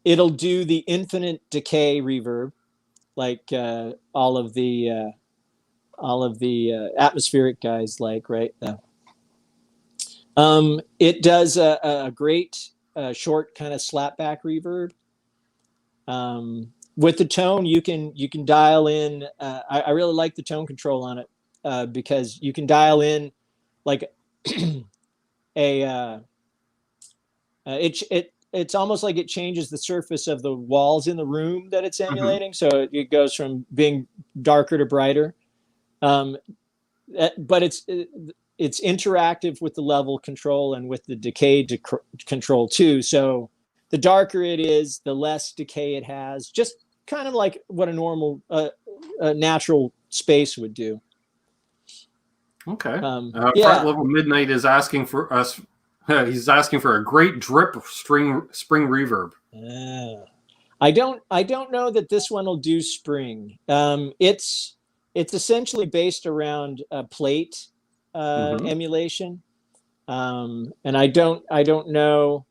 It'll do the infinite decay reverb, like all of the atmospheric guys right. It does a great short kind of slapback reverb, With the tone, you can dial in. I really like the tone control on it because you can dial in like a it's almost like it changes the surface of the walls in the room that it's emulating. So it goes from being darker to brighter. But it's interactive with the level control and with the decay control too. So the darker it is, the less decay it has. Just kind of like what a normal, natural space would do. Okay. Yeah. Fret Level Midnight is asking for us. He's asking for a great drip spring reverb. I don't know that this one will do spring. It's essentially based around a plate emulation, and I don't know.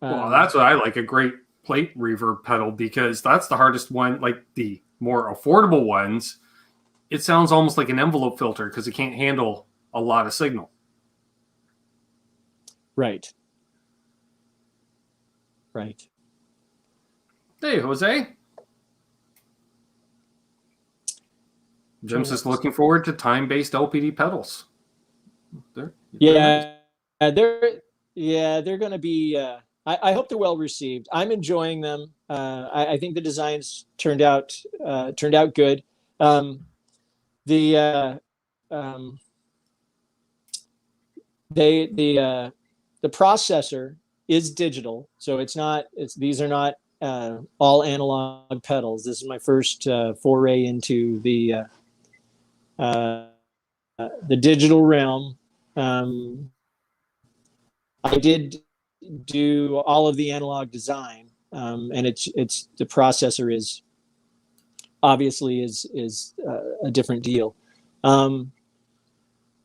Well, that's what I like, a great plate reverb pedal, because that's the hardest one. Like the more affordable ones, it sounds almost like an envelope filter because it can't handle a lot of signal. Right. Hey, Jose. Jim's just looking forward to time-based LPD pedals. They're going to be. I hope they're well received. I'm enjoying them. I think the designs turned out good. The processor is digital, so these are not all analog pedals. This is my first foray into the digital realm. I did do all of the analog design, and it's the processor is obviously is a different deal.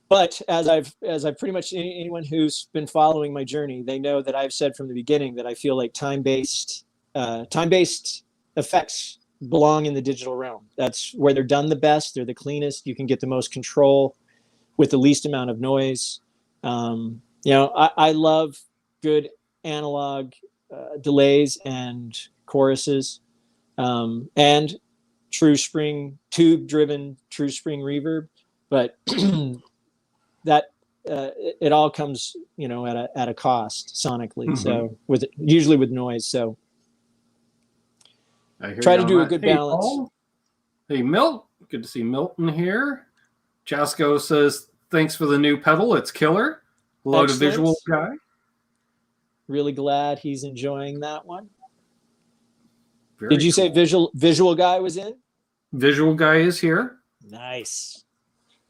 But as I've pretty much anyone who's been following my journey, they know that I've said from the beginning that I feel like time-based effects belong in the digital realm. That's where they're done the best. They're the cleanest. You can get the most control with the least amount of noise. I love good analog delays and choruses, and true spring tube-driven true spring reverb, but that it all comes at a cost sonically. So usually with noise. So try to do a good balance. Paul. Hey, Milt, good to see Milton here. Jasco says thanks for the new pedal, it's killer. Hello to Visual Guy. Really glad he's enjoying that one. Very Did you say Visual Guy was in? Visual Guy is here. Nice.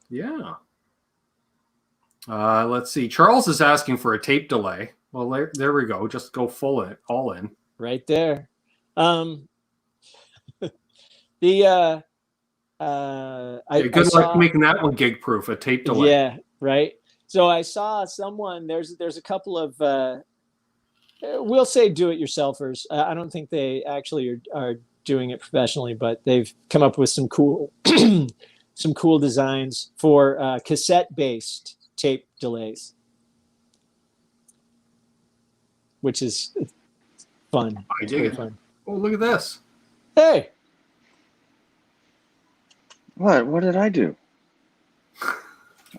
Yeah. Let's see. Charles is asking for a tape delay. Well, there we go. Just go all in. Right there. Good luck making that one gig proof, a tape delay. Yeah, right. So I saw someone. There's a couple of we'll say do-it-yourselfers. I don't think they actually are doing it professionally, but they've come up with some cool designs for cassette-based tape delays, which is fun. I dig it. Fun. Oh, look at this. Hey. What did I do?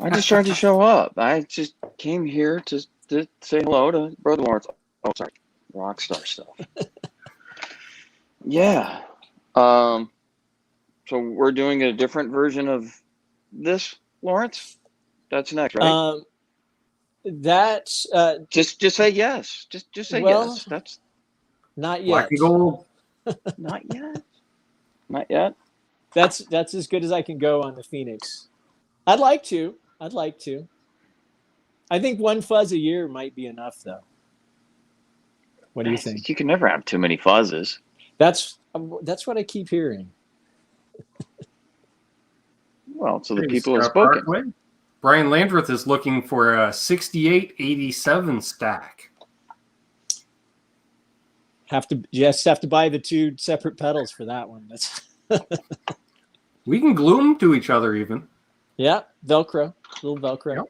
I just tried to show up. I just came here to say hello to Brother Lawrence. Oh, sorry. Rockstar stuff. Yeah. So we're doing a different version of this, Lawrence? That's next, right? That's just say yes. Just say yes. That's not yet. Black and gold. Not yet. Not yet. That's as good as I can go on the Phoenix. I'd like to. I think one fuzz a year might be enough, though. What do you think? You can never have too many fuzzes. That's what I keep hearing. Well, so the people have spoken. Brian Landreth is looking for a 6887 stack. Have to buy the two separate pedals for that one. That's we can glue them to each other even. Yeah, Velcro, little Velcro.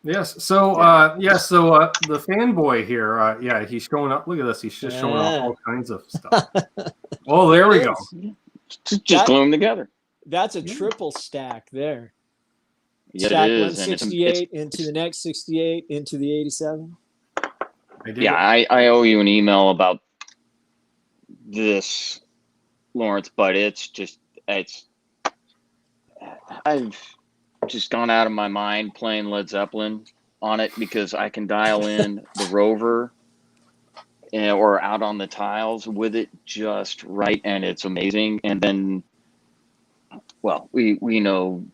Yes. So, the fanboy here, he's showing up. Look at this. He's just showing off all kinds of stuff. Oh, there we go. Just glue them together. That's a triple stack there. Yeah, Stack it is. 168 into the next 68 into the 87. I owe you an email about this, Lawrence, but I've just gone out of my mind playing Led Zeppelin on it because I can dial in the Rover or out on the tiles with it just right, and it's amazing. And then, well, we know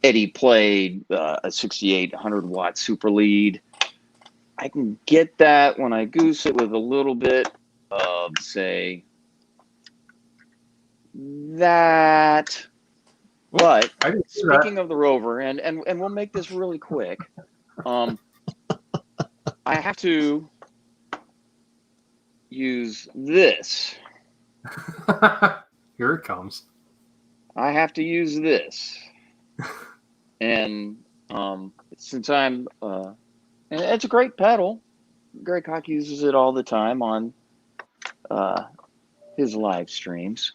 Eddie played a 6800 watt super lead. I can get that when I goose it with a little bit of, say, that. But speaking of the Rover, and we'll make this really quick, I have to use this. Here it comes. I have to use this. And since I'm, and it's a great pedal. Greg Koch uses it all the time on his live streams.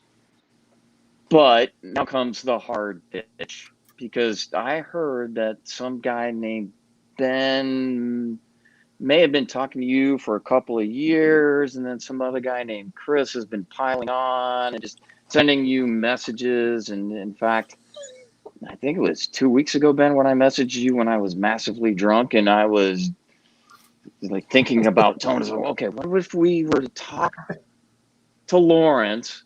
But now comes the hard pitch, because I heard that some guy named Ben may have been talking to you for a couple of years, and then some other guy named Chris has been piling on and just sending you messages. And in fact, I think it was 2 weeks ago, Ben, when I messaged you when I was massively drunk, and I was like thinking about telling us, okay, what if we were to talk to Lawrence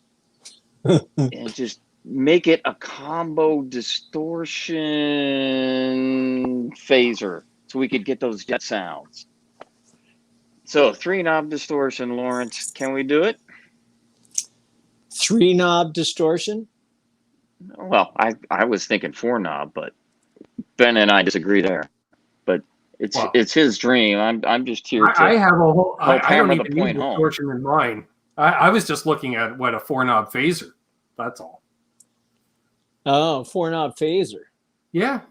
and just make it a combo distortion phaser so we could get those jet sounds. So 3-knob distortion, Lawrence, can we do it? 3-knob distortion? Well, I was thinking 4-knob, but Ben and I disagree there. But it's his dream. I'm just here to I have a whole help hammer don't the even point need home. distortion in mine. I was just looking at what a 4-knob phaser. That's all. Oh, 4-knob phaser. Yeah.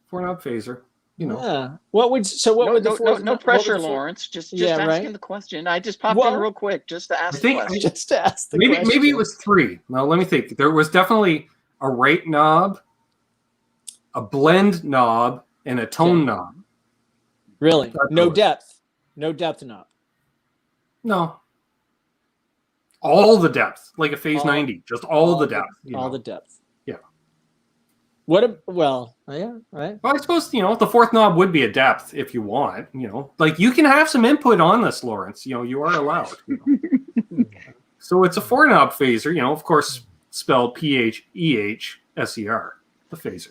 4-knob phaser. You know. Yeah. What would the fourth? No pressure, Lawrence. Just asking the question. I just popped in real quick just to ask the question. Just to ask the question. Maybe it was 3. Now let me think. There was definitely a rate knob, a blend knob, and a tone knob. Really? No depth. No depth knob. No. All the depth, like a phase 90, just all the depth. All the depth. Yeah. Right. Well, I suppose, the fourth knob would be a depth if you want, like you can have some input on this, Lawrence, you are allowed. So it's a 4-knob phaser, of course, spelled P-H-E-H-S-E-R, the phaser.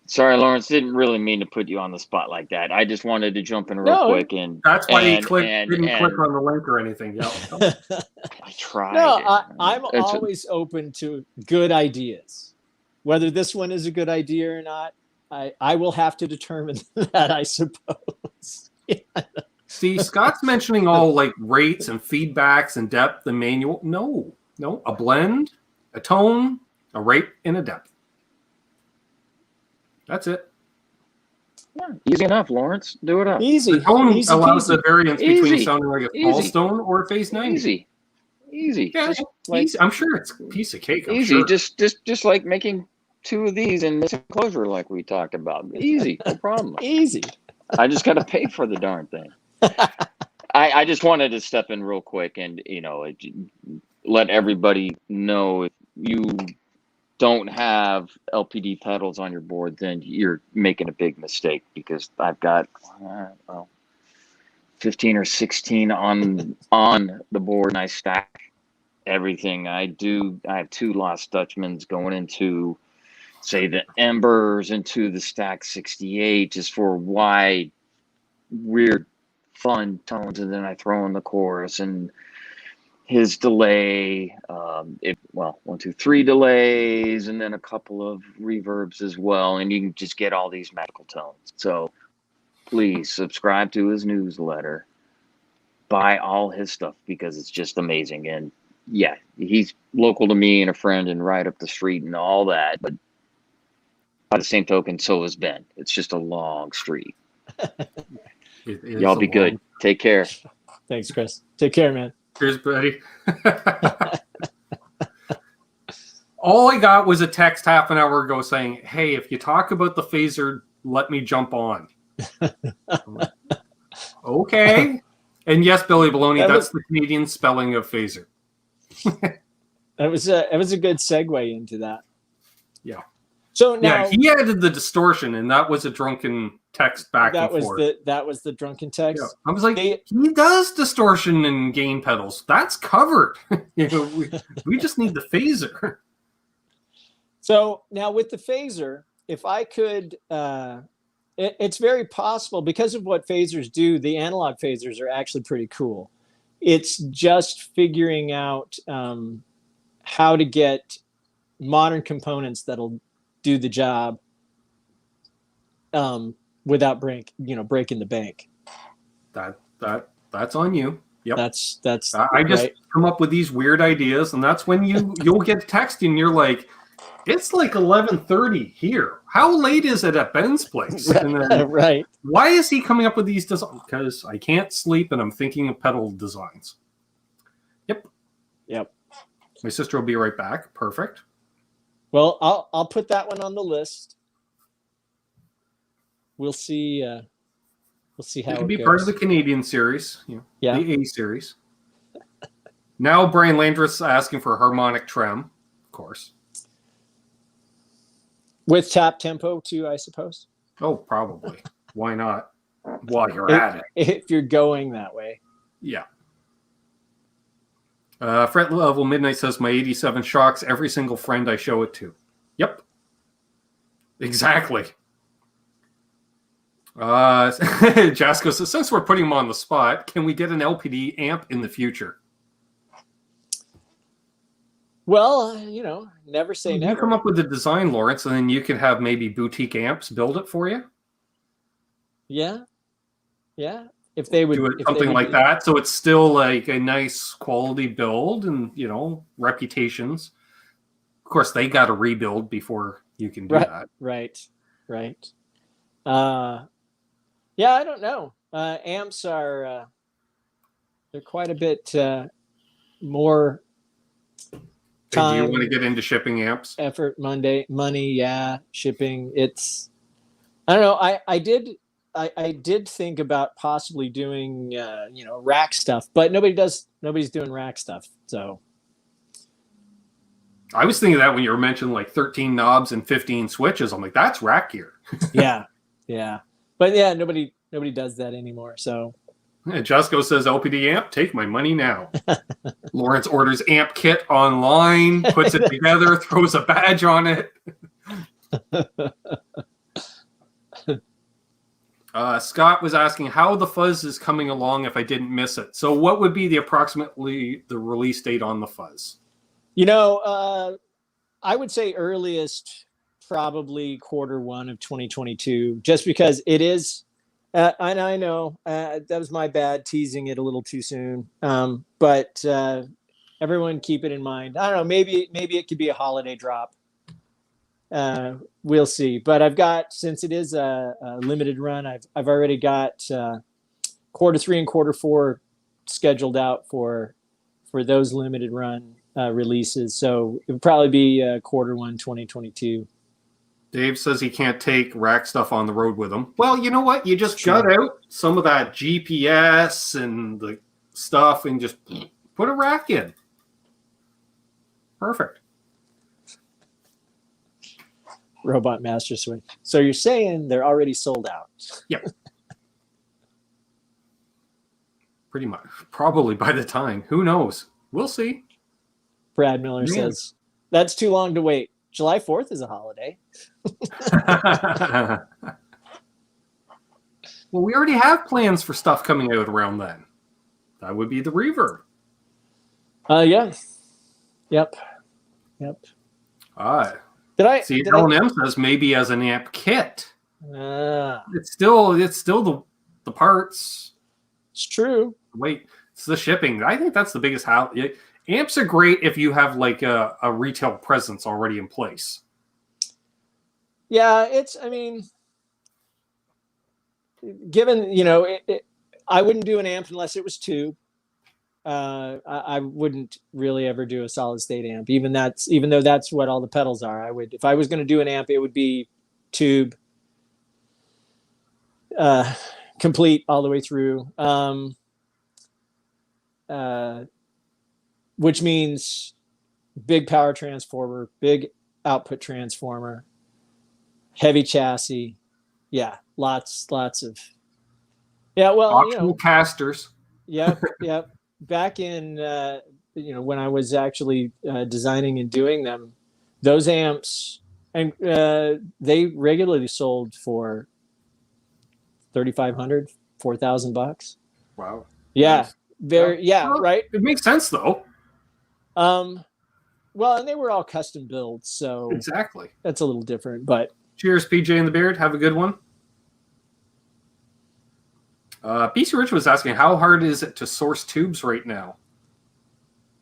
Sorry, Lawrence, didn't really mean to put you on the spot like that. I just wanted to jump in real quick. And that's why you didn't click on the link or anything. Yeah. I tried. No, I'm always open to good ideas. Whether this one is a good idea or not, I will have to determine that, I suppose. Yeah. See, Scott's mentioning all like rates and feedbacks and depth and manual. No, a blend, a tone, a rate, and a depth. That's it. Yeah, easy enough, Lawrence. Do it up. Easy. The tone allows the variance between Easy. sounding like a false tone or a phase 90. Easy. Yeah, easy. I'm sure it's a piece of cake. Easy. Just like making 2 of these in this enclosure like we talked about. Easy. No problem. Easy. I just got to pay for the darn thing. I just wanted to step in real quick and, let everybody know if you don't have LPD pedals on your board, then you're making a big mistake, because I've got 15 or 16 on the board, and I stack everything. I have 2 lost Dutchmans going into, say, the Embers, into the stack 68, just for wide, weird, fun tones, and then I throw in the chorus and his delay, 1, 2, 3 delays, and then a couple of reverbs as well, and you can just get all these magical tones. So please subscribe to his newsletter, buy all his stuff, because it's just amazing. And yeah, he's local to me and a friend and right up the street and all that. But by the same token, so is Ben. It's just a long street. Y'all be good. Take care. Thanks, Chris. Take care, man. Cheers, buddy. All I got was a text half an hour ago saying, hey, if you talk about the phaser, let me jump on. Like, okay. And yes, Billy Baloney, that's the Canadian spelling of phaser. That was a good segue into that. Yeah. So now, yeah, he added the distortion, and that was a drunken text back and forth. That was the drunken text. Yeah. I was like, he does distortion and gain pedals. That's covered. We just need the phaser. So now with the phaser, if I could, it's very possible because of what phasers do. The analog phasers are actually pretty cool. It's just figuring out how to get modern components that'll do the job without breaking the bank. That's on you. Yep. That's I just come up with these weird ideas, and that's when you'll get texting and you're like, it's like 11:30 here. How late is it at Ben's place? And then, right. Why is he coming up with these designs? Because I can't sleep and I'm thinking of pedal designs. Yep. My sister will be right back. Perfect. Well, I'll put that one on the list. We'll see. We'll see how it can be goes. part of the Canadian series. Yeah. The A series. Now Brian Landreth's asking for harmonic trem, of course. With tap tempo too, I suppose. Oh, probably. Why not? While you're at it. If you're going that way. Yeah. Fret Level Midnight says, my 87 shocks every single friend I show it to. Yep. Exactly. Jasco says, since we're putting him on the spot, can we get an LPD amp in the future? Well, never say never. You come up with the design, Lawrence, and then you can have maybe boutique amps build it for you. Yeah. If they would do it something like that, so it's still like a nice quality build, and reputations. Of course, they got to rebuild before you can do that. Right. Yeah, I don't know. Amps are they're quite a bit more. Time, do you want to get into shipping amps? Effort, money, shipping. It's, I don't know. I did think about possibly doing, rack stuff, but nobody's doing rack stuff. So I was thinking that when you were mentioning like 13 knobs and 15 switches, I'm like, that's rack gear. Yeah. But yeah, nobody does that anymore. So. Jusco says, LPD amp, take my money now. Lawrence orders amp kit online, puts it together, throws a badge on it. Scott was asking how the Fuzz is coming along if I didn't miss it. So what would be approximately the release date on the Fuzz? I would say earliest probably Q1 of 2022, just because it is. And I know that was my bad teasing it a little too soon. But everyone keep it in mind. I don't know. Maybe it could be a holiday drop. We'll see. But I've got, since it is a limited run, I've already got Q3 and Q4 scheduled out for those limited run releases. So it would probably be Q1 2022. Dave says he can't take rack stuff on the road with him. Well, you know what? You just gut out some of that GPS and the stuff and just put a rack in. Perfect. Robot Master Switch. So you're saying they're already sold out? Yep. Pretty much. Probably by the time. Who knows? We'll see. Brad Miller says, that's too long to wait. July 4th is a holiday. Well, we already have plans for stuff coming out around then. That would be the Reverb. Yeah. Yep. Did I see? L&M says maybe as an amp kit. It's still the parts. It's true. Wait, it's the shipping. I think that's the biggest Amps are great if you have like a retail presence already in place. Yeah, I mean, given, I wouldn't do an amp unless it was tube. I wouldn't really ever do a solid state amp, even though that's what all the pedals are. If I was going to do an amp, it would be tube, complete all the way through. Which means big power transformer, big output transformer, heavy chassis. Yeah, lots of. Yeah, well, Optional casters. Yep. Back in when I was actually designing and doing them, those amps, and they regularly sold for $3,500, $4,000. Wow. Yeah, Nice. Well, right. It makes sense though. Well, and they were all custom builds, so Exactly. that's a little different. But cheers, PJ and the Beard. Have a good one. PC Rich was asking, how hard is it to source tubes right now?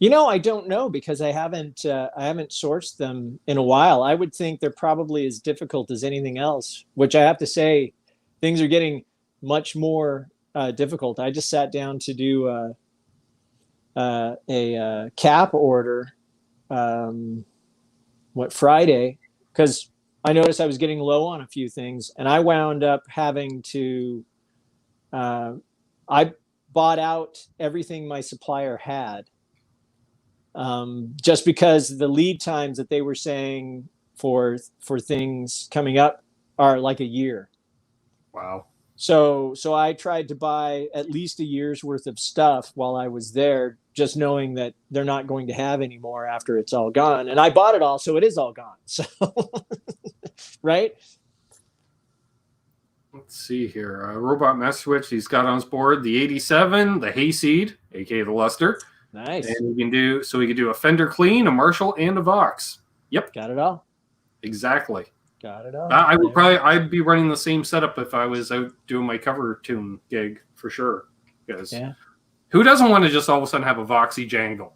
I don't know, because I haven't sourced them in a while. I would think they're probably as difficult as anything else, which I have to say, things are getting much more difficult. I just sat down to do a cap order Friday, because I noticed I was getting low on a few things, and I wound up having to I bought out everything my supplier had, just because the lead times that they were saying for things coming up are like a year. Wow. So I tried to buy at least a year's worth of stuff while I was there, just knowing that they're not going to have any more after it's all gone. And I bought it all, so it is all gone. So, right? Let's see here. Robot Master Switch, he's got on his board the 87, the Hayseed, aka the Luster. Nice. And we can do a Fender Clean, a Marshall, and a Vox. Yep. Got it all. Exactly. Got it all. I'd be running the same setup if I was out doing my cover tune gig for sure. Because who doesn't want to just all of a sudden have a Voxy jangle?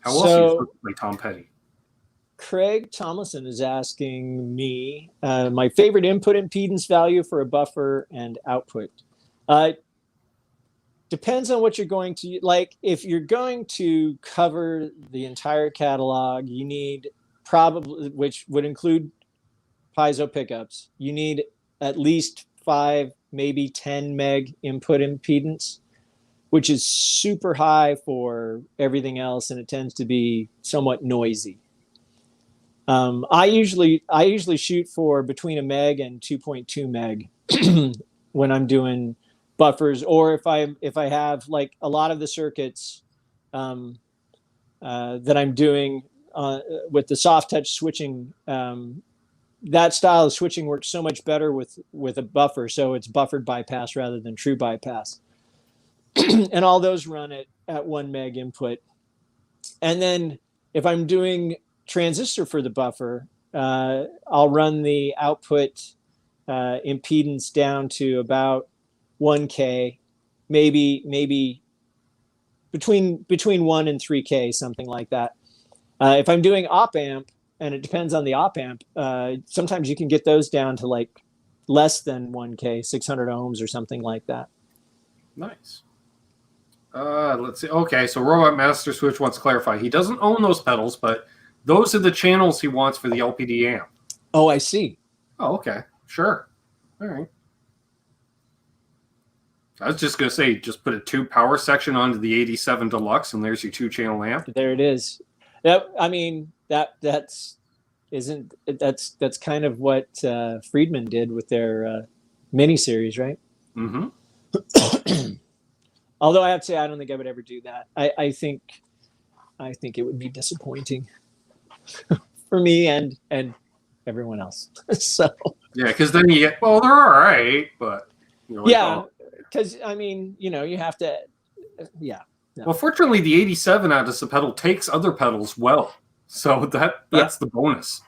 How else do you play Tom Petty? Craig Tomlinson is asking me my favorite input impedance value for a buffer and output. Depends on what you're going to like. If you're going to cover the entire catalog, you need probably, which would include piezo pickups, you need at least 5, maybe 10 meg input impedance, which is super high for everything else, and it tends to be somewhat noisy. I usually shoot for between a meg and 2.2 meg when I'm doing buffers, or if I have like a lot of the circuits that I'm doing with the soft touch switching, that style of switching works so much better with a buffer, so it's buffered bypass rather than true bypass. And all those run at 1 meg input. And then if I'm doing transistor for the buffer, I'll run the output impedance down to about 1K, maybe between 1 and 3K, something like that. If I'm doing op amp, and it depends on the op amp, sometimes you can get those down to like less than 1K, 600 ohms or something like that. Nice. Let's see. Okay, so Robot Master Switch wants to clarify. He doesn't own those pedals, but those are the channels he wants for the LPD amp. Oh, I see. Oh, okay. Sure. All right. I was just going to say, just put a 2 power section onto the 87 Deluxe, and there's your 2-channel amp. There it is. That's kind of what Friedman did with their mini series, right? Mm-hmm. Although I have to say, I don't think I would ever do that. I think it would be disappointing for me and everyone else. So yeah, because then you get, well, they're all right, but because I mean, you have to, yeah. No. Well, fortunately, the 87 out of the pedal takes other pedals well, so that's the bonus.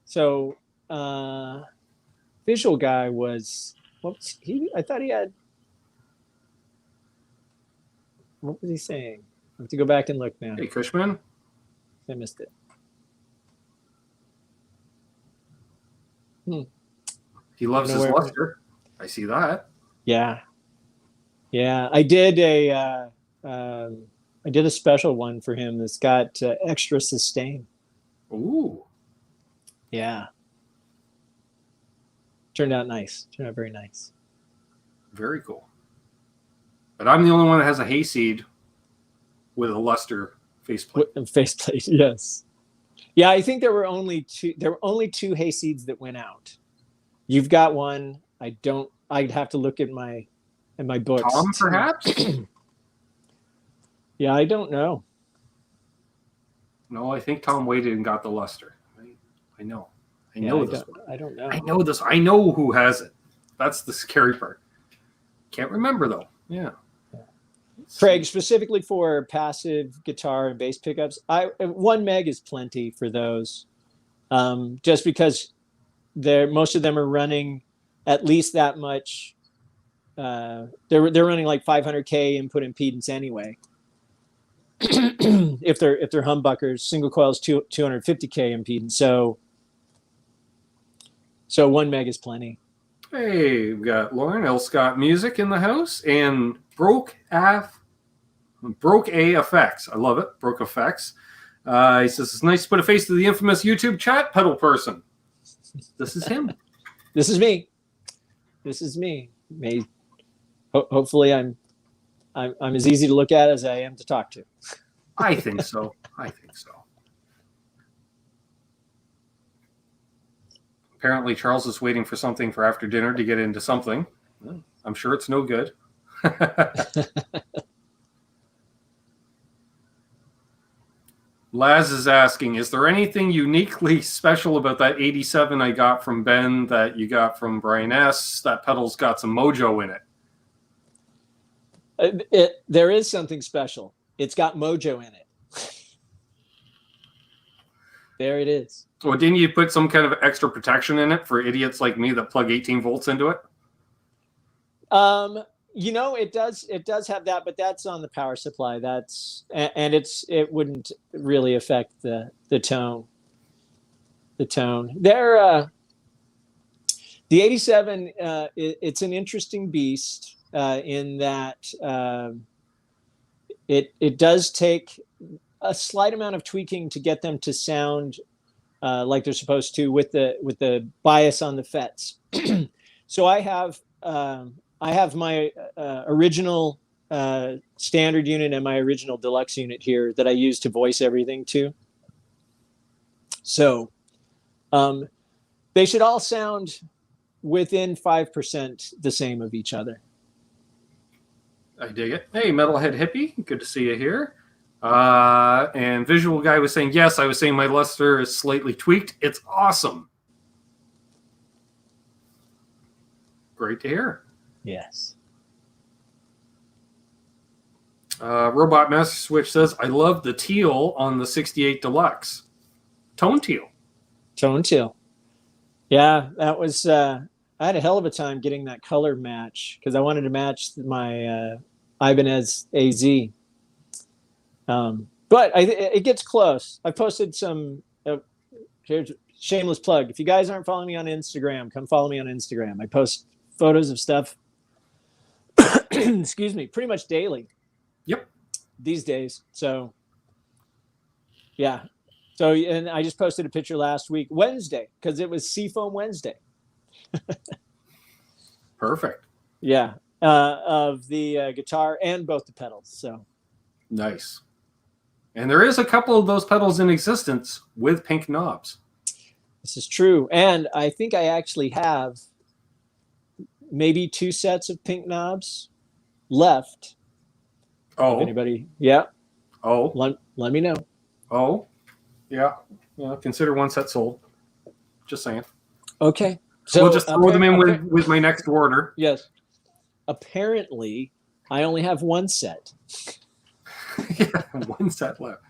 So, Visual Guy was, I thought he had What was he saying? I have to go back and look now. Hey, Cushman. I missed it. He loves his luster. I see that. Yeah. Yeah. I did a special one for him that's got extra sustain. Ooh. Yeah. Turned out nice. Turned out very nice. Very cool. But I'm the only one that has a hayseed with a luster faceplate. Faceplate, yes. Yeah, I think there were only two hayseeds that went out. You've got one. I'd have to look at my books. Tom, perhaps? Yeah, I don't know. No, I think Tom waited and got the luster. I know. I know this one. I don't know. I know this. I know who has it. That's the scary part. Can't remember though. Yeah. Craig, specifically for passive guitar and bass pickups, 1 meg is plenty for those. Just because most of them are running at least that much. They're running like 500K input impedance anyway. if they're humbuckers, single coils 250K impedance. So 1 meg is plenty. Hey, we got Lauren L. Scott Music in the house and Broke A Effects. I love it. Broke Effects. He says it's nice to put a face to the infamous YouTube chat pedal person. This is him. This is me. This is me. Hopefully I'm as easy to look at as I am to talk to. I think so. I think so. Apparently, Charles is waiting for something for after dinner to get into something. I'm sure it's no good. Laz is asking, is there anything uniquely special about that 87 I got from Ben that you got from Brian S? That pedal's got some mojo in it. There is something special. It's got mojo in it. There it is. Well, didn't you put some kind of extra protection in it for idiots like me that plug 18 volts into it? It does have that, but that's on the power supply. It wouldn't really affect the tone. The tone. The 87, it's an interesting beast in that it does take a slight amount of tweaking to get them to sound like they're supposed to with the bias on the FETs. So I have my original standard unit and my original deluxe unit here that I use to voice everything to. So they should all sound within 5% the same of each other. I dig it. Hey, Metalhead Hippie, good to see you here. And Visual Guy was saying, yes, I was saying my luster is slightly tweaked. It's awesome. Great to hear. Yes. Robot Master Switch says, I love the teal on the 68 Deluxe. Tone teal. Tone teal. Yeah, that was, I had a hell of a time getting that color match because I wanted to match my Ibanez AZ. But it gets close. I posted some, here's shameless plug. If you guys aren't following me on Instagram, come follow me on Instagram. I post photos of stuff, excuse me, pretty much daily. Yep. These days. So, yeah. So, and I just posted a picture last week, Wednesday, because it was Seafoam Wednesday. Perfect. Yeah. Of the guitar and both the pedals. So nice. And there is a couple of those pedals in existence with pink knobs. This is true. And I think I actually have maybe 2 sets of pink knobs left. Oh. If anybody? Yeah. Oh. Let me know. Oh. Yeah. Yeah. Consider 1 set sold. Just saying. Okay. So we'll just throw them in with my next order. Yes. Apparently, I only have 1 set. Yeah, 1 set left.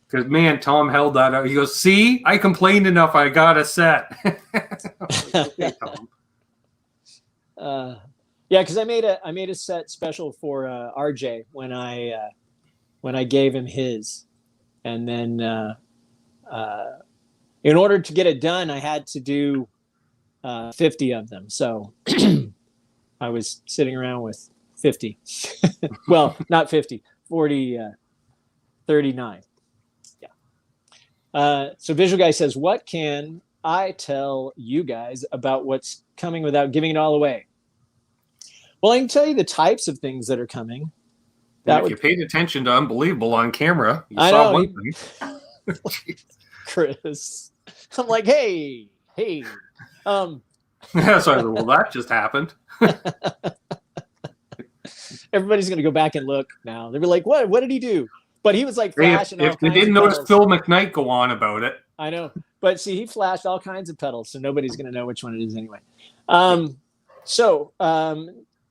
Because, man, Tom held that out. He goes, see, I complained enough. I got a set. Okay, Tom. Yeah, because I made a set special for RJ when I gave him his, and then in order to get it done, I had to do 50 of them. So I was sitting around with 50. Well, not 50, 40, 39. Yeah. So Visual Guy says, what can I tell you guys about what's coming without giving it all away? Well, I can tell you the types of things that are coming. If you paid attention to Unbelievable on camera, you I saw know, one thing. Chris. I'm like, hey. Sorry, well, that just happened. Everybody's gonna go back and look now. They'll be like, what did he do? But he was like flashing all if they kinds didn't of notice pedals. Phil McKnight go on about it. I know. But see, he flashed all kinds of pedals, so nobody's gonna know which one it is anyway.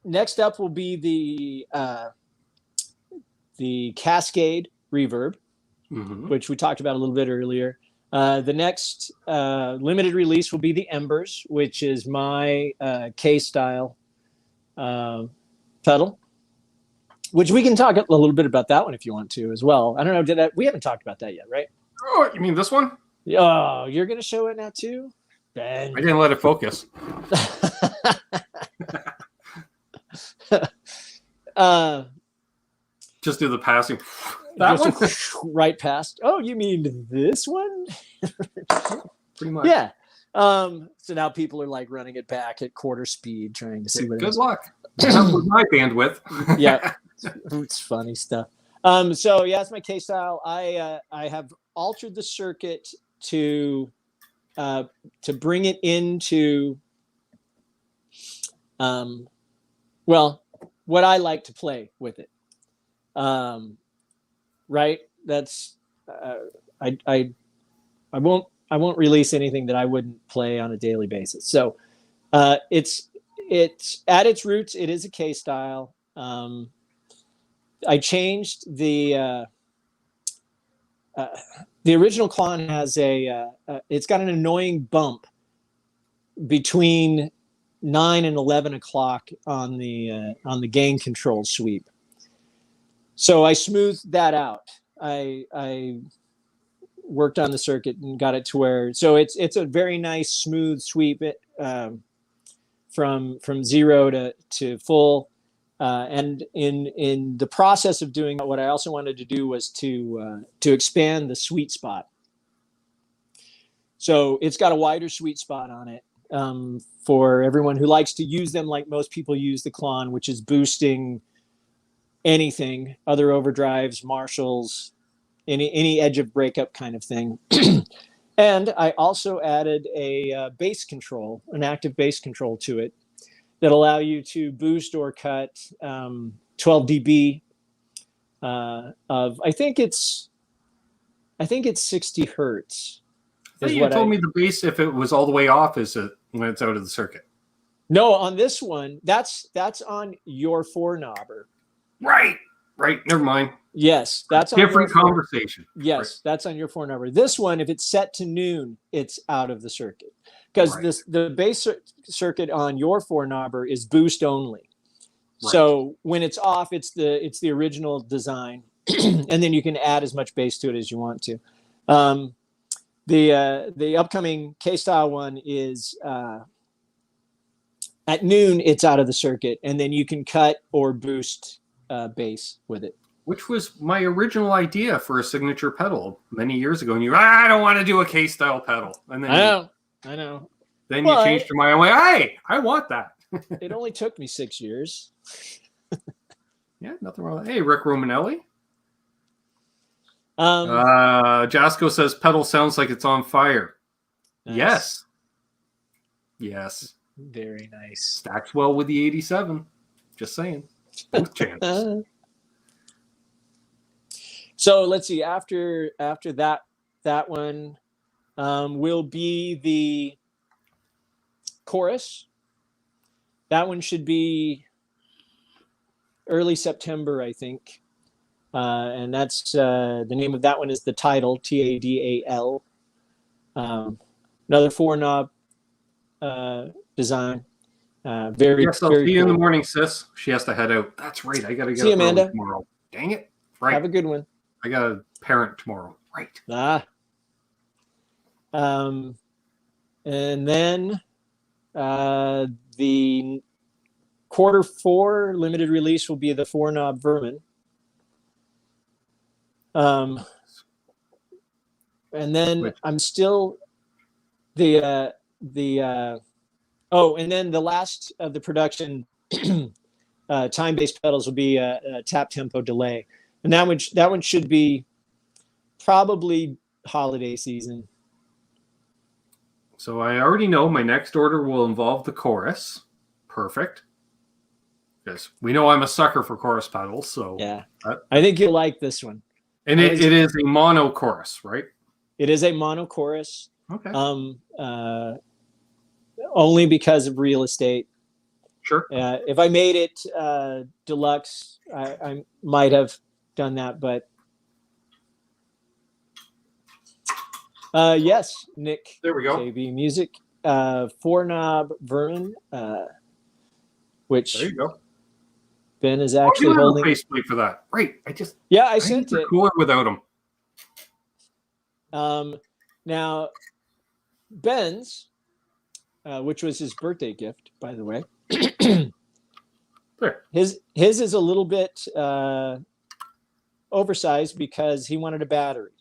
Next up will be the Cascade reverb, which we talked about a little bit earlier. The next limited release will be the Embers, which is my K-style pedal, which we can talk a little bit about that one if you want to as well. I don't know. We haven't talked about that yet, right? Oh, you mean this one? Oh, you're going to show it now too? Ben. I didn't let it focus. Just do the passing. That one? Right past. Oh, you mean this one? Pretty much. Yeah. So now people are like running it back at quarter speed, trying to see what it is. Good luck. That was my bandwidth. Yeah. It's funny stuff. So yeah, it's my K-style. I have altered the circuit to bring it into what I like to play with it. Right? That's I won't release anything that I wouldn't play on a daily basis. So it's at its roots, it is a K-style. I changed the original Klon has it's got an annoying bump between 9 and 11 o'clock on the gain control sweep. So I smoothed that out. I worked on the circuit and got it to where, so it's a very nice smooth sweep from 0 to full. And in the process of doing that, what I also wanted to do was to expand the sweet spot. So it's got a wider sweet spot on it for everyone who likes to use them like most people use the Klon, which is boosting anything, other overdrives, Marshalls, any edge of breakup kind of thing. And I also added a bass control, an active bass control to it that allow you to boost or cut 12 dB of, I think it's 60 hertz. You told me the bass, if it was all the way off, is it when it's out of the circuit? No, on this one, that's on your four knobber. Right. Never mind. Yes, that's on different conversation. Yes, right. That's on your four knobber. This one, if it's set to noon, it's out of the circuit because the bass circuit on your four knobber is boost only. Right. So when it's off, it's the original design, and then you can add as much bass to it as you want to. The upcoming K-style one is at noon. It's out of the circuit, and then you can cut or boost bass with it. Which was my original idea for a signature pedal many years ago. And I don't want to do a K-style pedal. And then I know. Then you changed your mind. I'm like, hey, I want that. It only took me 6 years. Yeah, nothing wrong with that. Hey, Rick Romanelli. Jasco says pedal sounds like it's on fire. Nice. Yes. Very nice. Stacks well with the 87. Just saying. Both channels. So let's see. After that one will be the chorus. That one should be early September, I think. And that's the name of that one is the Title, Tadal. Another four knob design. Very, Yes, I'll very see you in the cool. morning, sis. She has to head out. That's right. I got to get See you, up early Amanda. tomorrow. Dang it. Right. Have a good one. I got a parent tomorrow. Right. And then the Q4 limited release will be the 4-knob Vermin. And then I'm still and then the last of the production time-based pedals will be a tap tempo delay, and that one should be probably holiday season. So I already know my next order will involve the chorus. Perfect. Because we know I'm a sucker for chorus pedals. So yeah, I think you'll like this one. And it is a mono chorus, right? It is a mono chorus. Okay. Only because of real estate. Sure. If I made it deluxe, I might have done that, but yes, Nick. There we go. JB Music, 4-knob Vermin, which there you go. Ben is actually holding. A faceplate for that, right? I sent it. Cooler without them. Now, Ben's, which was his birthday gift, by the way. There. His is a little bit oversized because he wanted a battery.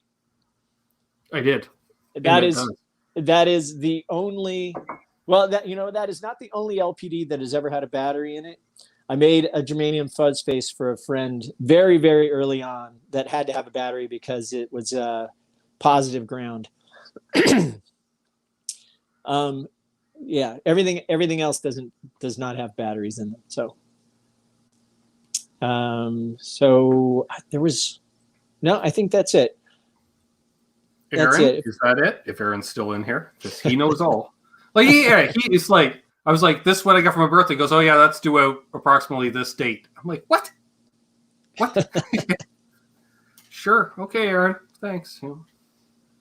I did. That is the only. Well, that is not the only LPD that has ever had a battery in it. I made a germanium fuzz face for a friend very, very early on that had to have a battery because it was positive ground. Yeah, everything else does not have batteries in them. So there was I think that's it. Aaron, is that it? If Aaron's still in here, because he knows all. He's like, I was like, this is what I got for my birthday. He goes, oh yeah, that's due out approximately this date. I'm like, what? Sure, okay, Aaron, thanks.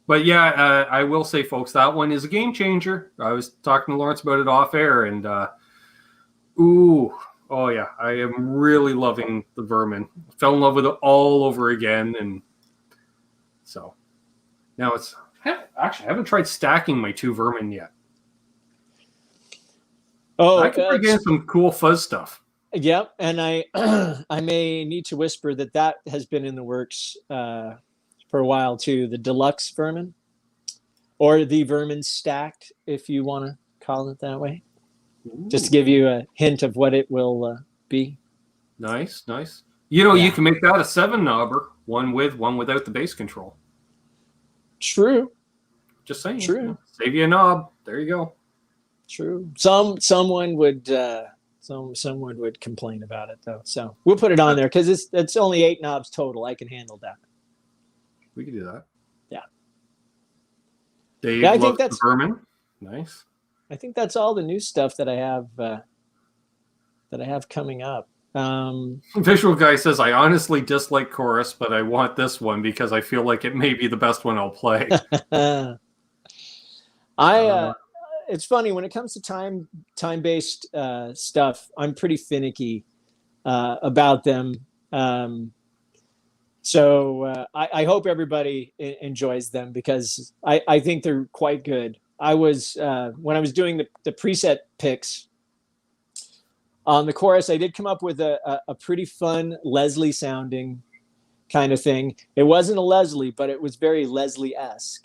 But yeah, I will say, folks, that one is a game changer. I was talking to Lawrence about it off air, and oh yeah, I am really loving the Vermin. Fell in love with it all over again, and so now I haven't tried stacking my 2 Vermin yet. Oh, I could bring in some cool fuzz stuff. Yep, and I may need to whisper that has been in the works for a while too. The deluxe Vermin, or the Vermin stacked, if you want to call it that way. Ooh. Just to give you a hint of what it will be. Nice. You can make that a 7-knobber, one with, one without the bass control. True. Just saying. True. Save you a knob. There you go. True. Someone would complain about it though. So we'll put it on there because it's only 8 knobs total. I can handle that. We can do that. Yeah. Dave, I think that's Vermin. Nice. I think that's all the new stuff that I have coming up. Visual Guy says, I honestly dislike chorus, but I want this one because I feel like it may be the best one I'll play. It's funny when it comes to time-based stuff, I'm pretty finicky about them. So I hope everybody enjoys them because I think they're quite good. I was when I was doing the preset picks on the chorus, I did come up with a pretty fun Leslie sounding kind of thing. It wasn't a Leslie, but it was very Leslie-esque.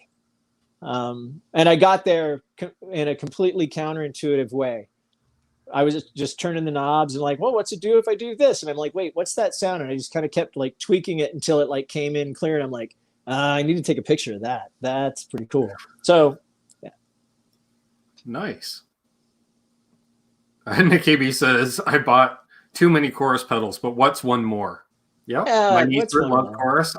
And I got there in a completely counterintuitive way. I was just turning the knobs and like, well, what's it do if I do this? And I'm like, wait, what's that sound? And I just kind of kept like tweaking it until it like came in clear. And I'm like, I need to take a picture of that. That's pretty cool. So, yeah. Nice. Nick KB says, I bought too many chorus pedals, but what's one more? Yep. My niece love chorus.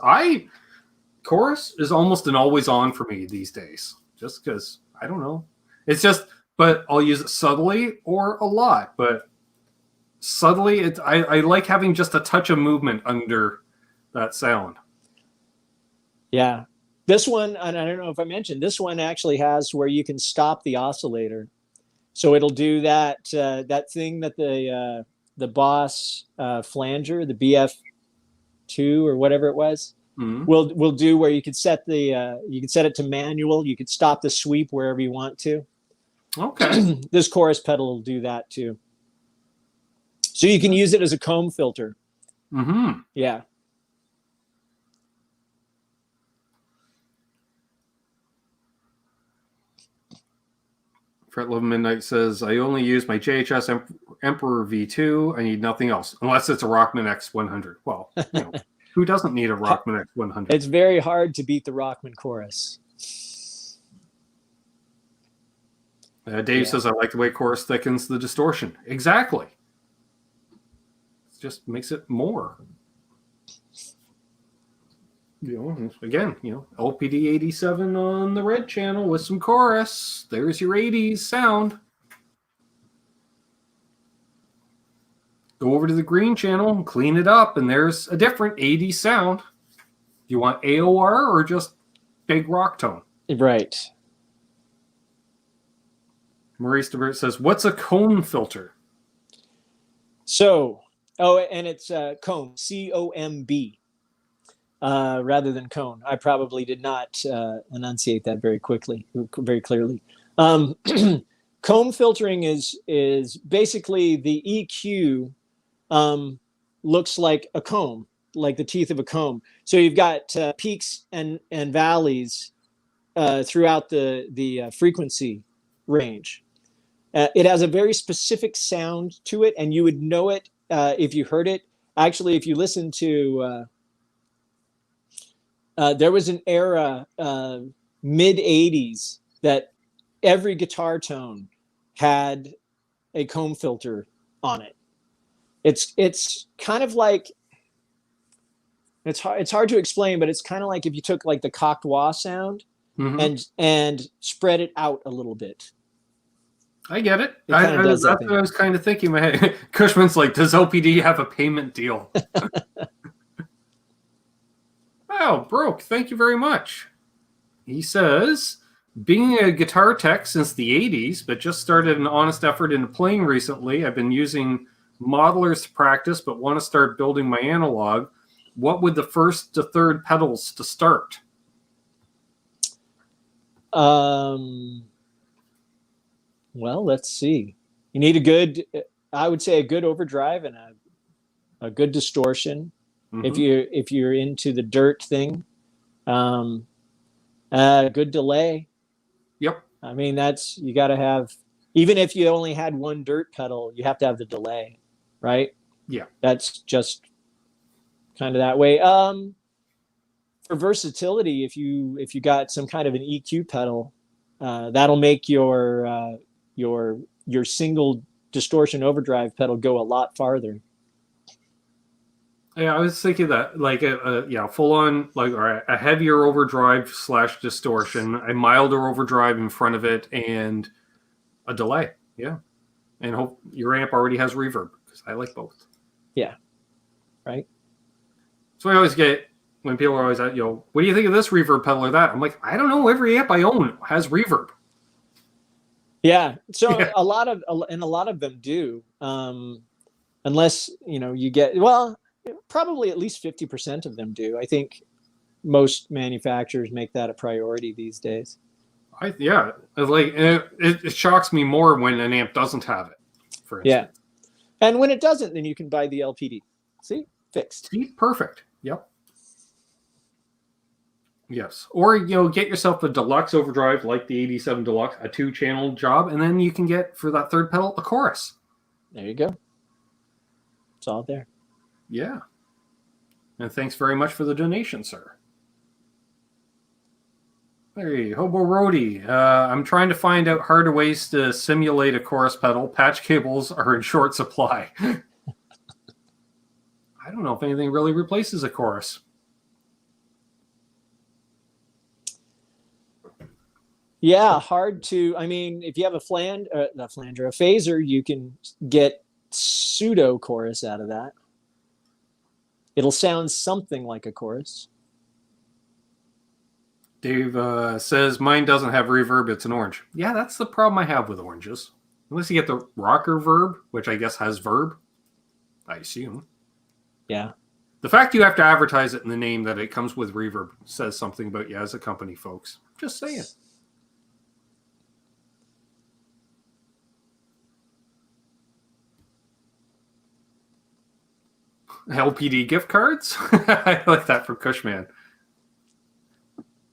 Chorus is almost an always on for me these days, just because I don't know. It's just, but I'll use it subtly or a lot. But subtly, I like having just a touch of movement under that sound. Yeah. This one, and I don't know if I mentioned, this one actually has where you can stop the oscillator. So it'll do that that thing that the Boss flanger, the BF2 or whatever it was, will do, where you could set it to manual. You could stop the sweep wherever you want to. Okay. This chorus pedal will do that too. So you can use it as a comb filter. Mm-hmm. Yeah. Fret Love Midnight says, I only use my JHS Emperor V2. I need nothing else, unless it's a Rockman X100. Well, who doesn't need a Rockman X100? It's very hard to beat the Rockman chorus. Dave says, I like the way chorus thickens the distortion. Exactly. It just makes it more. Again, LPD 87 on the red channel with some chorus. There's your 80s sound. Go over to the green channel and clean it up, and there's a different 80s sound. Do you want AOR or just big rock tone? Right. Maurice DeBert says, what's a cone filter? So, and it's comb, C-O-M-B, rather than cone. I probably did not enunciate that very clearly. Comb filtering is basically the EQ looks like a comb, like the teeth of a comb. So you've got peaks and valleys throughout the frequency range. It has a very specific sound to it, and you would know it if you heard it. Actually, if you listen to, there was an era, mid 80s, that every guitar tone had a comb filter on it. It's kind of like, it's hard to explain, but it's kind of like if you took like the cocked wah sound and spread it out a little bit. I get it. That's what I was kind of thinking. Cushman's like, does LPD have a payment deal? Wow, Broke, thank you very much. He says, being a guitar tech since the 80s, but just started an honest effort into playing recently. I've been using modelers to practice, but want to start building my analog. What would the first to third pedals to start? Well, let's see. You need I would say a good overdrive and a good distortion. If you're into the dirt thing, a good delay. Yep. I mean, you got to have, even if you only had one dirt pedal, you have to have the delay, right? Yeah. That's just kind of that way. For versatility, if you got some kind of an EQ pedal, that'll make your single distortion overdrive pedal go a lot farther. Yeah, I was thinking that, like, full on, like, a heavier overdrive / distortion, a milder overdrive in front of it, and a delay. Yeah, and hope your amp already has reverb, because I like both. Yeah, right. So I always get when people are always, what do you think of this reverb pedal or that? I'm like, I don't know. Every amp I own has reverb. Yeah. So a lot of them do, unless you get, well, probably at least 50% of them do. I think most manufacturers make that a priority these days. It shocks me more when an amp doesn't have it, for instance. Yeah. And when it doesn't, then you can buy the LPD. See? Fixed. See? Perfect. Yep. Yes. Or, get yourself a deluxe overdrive like the 87 Deluxe, a 2-channel job, and then you can get, for that third pedal, a chorus. There you go. It's all there. Yeah. And thanks very much for the donation, sir. Hey, Hobo Roadie. I'm trying to find out harder ways to simulate a chorus pedal. Patch cables are in short supply. I don't know if anything really replaces a chorus. Yeah, hard to. I mean, if you have a phaser, you can get pseudo chorus out of that. It'll sound something like a chorus. Dave says, mine doesn't have reverb, it's an orange. Yeah, that's the problem I have with oranges. Unless you get the rocker verb, which I guess has verb, I assume. Yeah. The fact you have to advertise it in the name that it comes with reverb says something about you as a company, folks. Just saying. LPD gift cards? I like that from Cushman.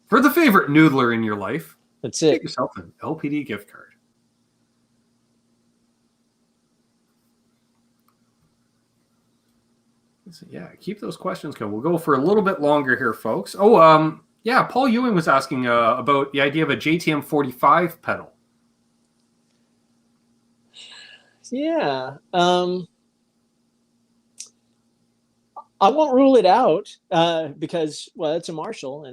For the favorite noodler in your life, That's get it. yourself an LPD gift card. So yeah, keep those questions coming. We'll go for a little bit longer here, folks. Oh, yeah, Paul Ewing was asking about the idea of a JTM 45 pedal. Yeah. I won't rule it out because, well, it's a Marshall,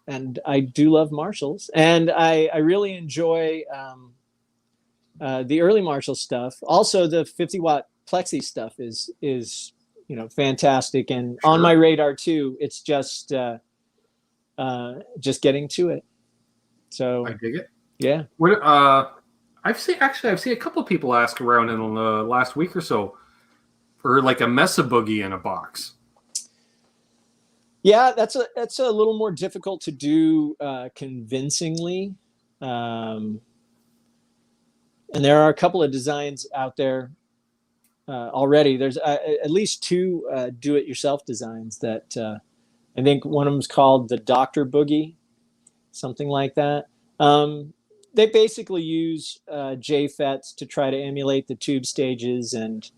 and I do love Marshalls, and I really enjoy the early Marshall stuff. Also, the 50-watt Plexi stuff is fantastic, and on my radar too. It's just getting to it. So I dig it. Yeah. What I've seen a couple of people ask around in the last week or so for like a Mesa Boogie in a box. Yeah, that's a little more difficult to do convincingly, and there are a couple of designs out there already. There's at least two do-it-yourself designs that I think one of them is called the Dr. Boogie, something like that. They basically use JFETs to try to emulate the tube stages, and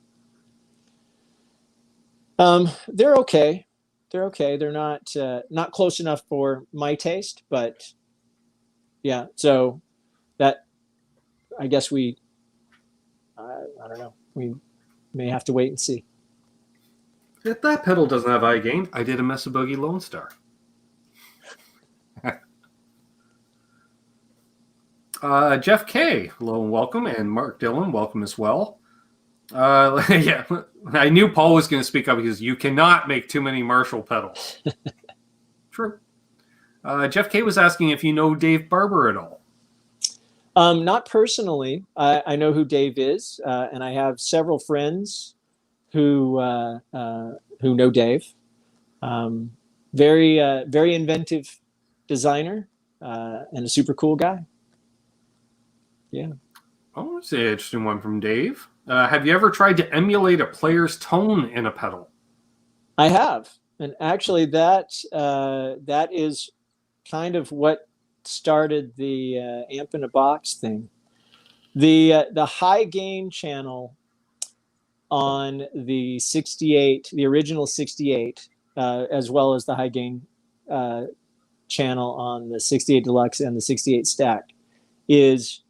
they're okay. They're okay. They're not close enough for my taste, but yeah. So that, I guess I don't know. We may have to wait and see. If that pedal doesn't have iGain, I did a Mesa Boogie Lone Star. Jeff K, hello and welcome, and Mark Dillon, welcome as well. Yeah, I knew Paul was going to speak up because you cannot make too many Marshall pedals. True. Jeff K was asking if you know Dave Barber at all. Not personally. I know who Dave is, and I have several friends who know Dave. Very inventive designer and a super cool guy. Yeah. Oh, that's an interesting one from Dave. Have you ever tried to emulate a player's tone in a pedal? I have, and actually that is kind of what started the amp in a box thing. The high gain channel on the 68, the original 68, as well as the high gain channel on the 68 Deluxe and the 68 Stack, is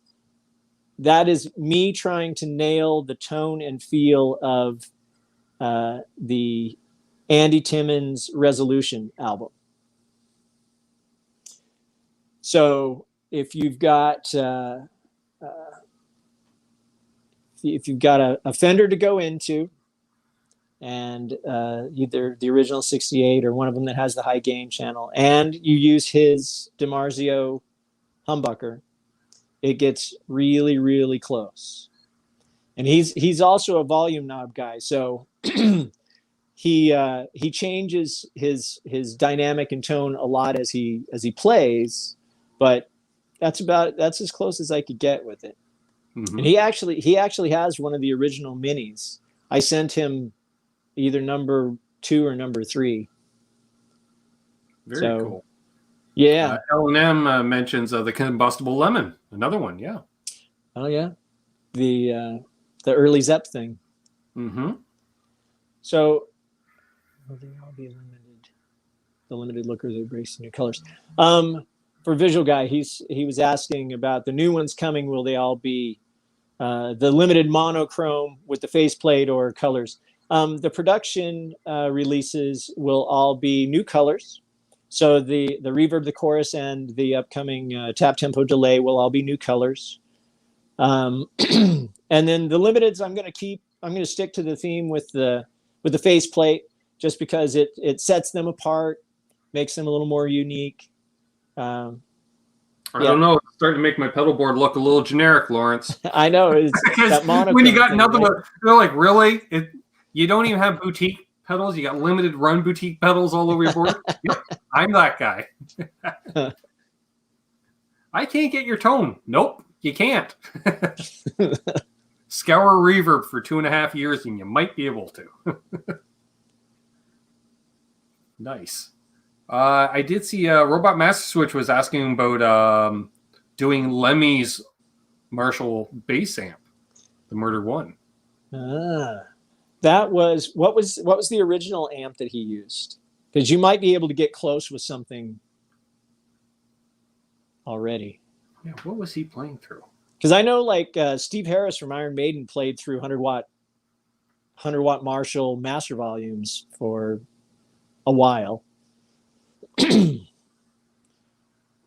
me trying to nail the tone and feel of the Andy Timmons Resolution album. So if you've got a Fender to go into, and either the original 68 or one of them that has the high gain channel, and you use his DiMarzio humbucker, it gets really, really close. And he's also a volume knob guy, so he changes his dynamic and tone a lot as he plays, but that's as close as I could get with it. Mm-hmm. And he actually has one of the original minis. I sent him either number 2 or number 3. Very cool. Yeah. L&M mentions the combustible lemon, another one. Yeah. Oh yeah, the early Zepp thing. Mm-hmm. So will they all be limited? The limited lookers embrace new colors. For Visual Guy, he was asking about the new ones coming. Will they all be the limited monochrome with the faceplate or colors? The production releases will all be new colors. So the reverb, the chorus, and the upcoming tap tempo delay will all be new colors. And then the limiteds, I'm going to stick to the theme with the faceplate, just because it sets them apart, makes them a little more unique. I don't know. It's starting to make my pedal board look a little generic, Lawrence. I know. It's that monochrome when you got thing, nothing, right? they're like, really? You don't even have boutique pedals. You got limited run boutique pedals all over your board. Yep, I'm that guy. I can't get your tone. Nope, you can't. Scour reverb for 2.5 years and you might be able to. Nice. I did see Robot Master Switch was asking about doing Lemmy's Marshall bass amp, the Murder One. That was what was the original amp that he used? Because you might be able to get close with something already. Yeah, what was he playing through? Because I know, like Steve Harris from Iron Maiden played through 100-watt Marshall master volumes for a while. Yeah,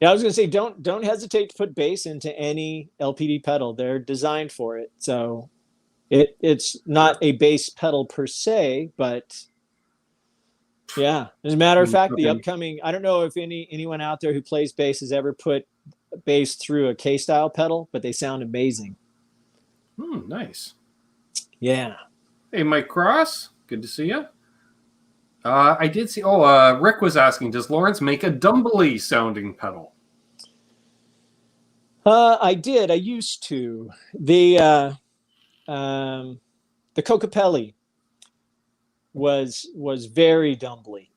I was going to say, don't hesitate to put bass into any LPD pedal. They're designed for it. So it's not a bass pedal per se, but yeah. As a matter of fact, the upcoming, I don't know if anyone out there who plays bass has ever put bass through a K-style pedal, but they sound amazing. Nice. Yeah. Hey, Mike Cross, good to see you. I did see. Rick was asking, does Lawrence make a Dumbly sounding pedal? I did. I used to. The Cocapelli was very Dumbly.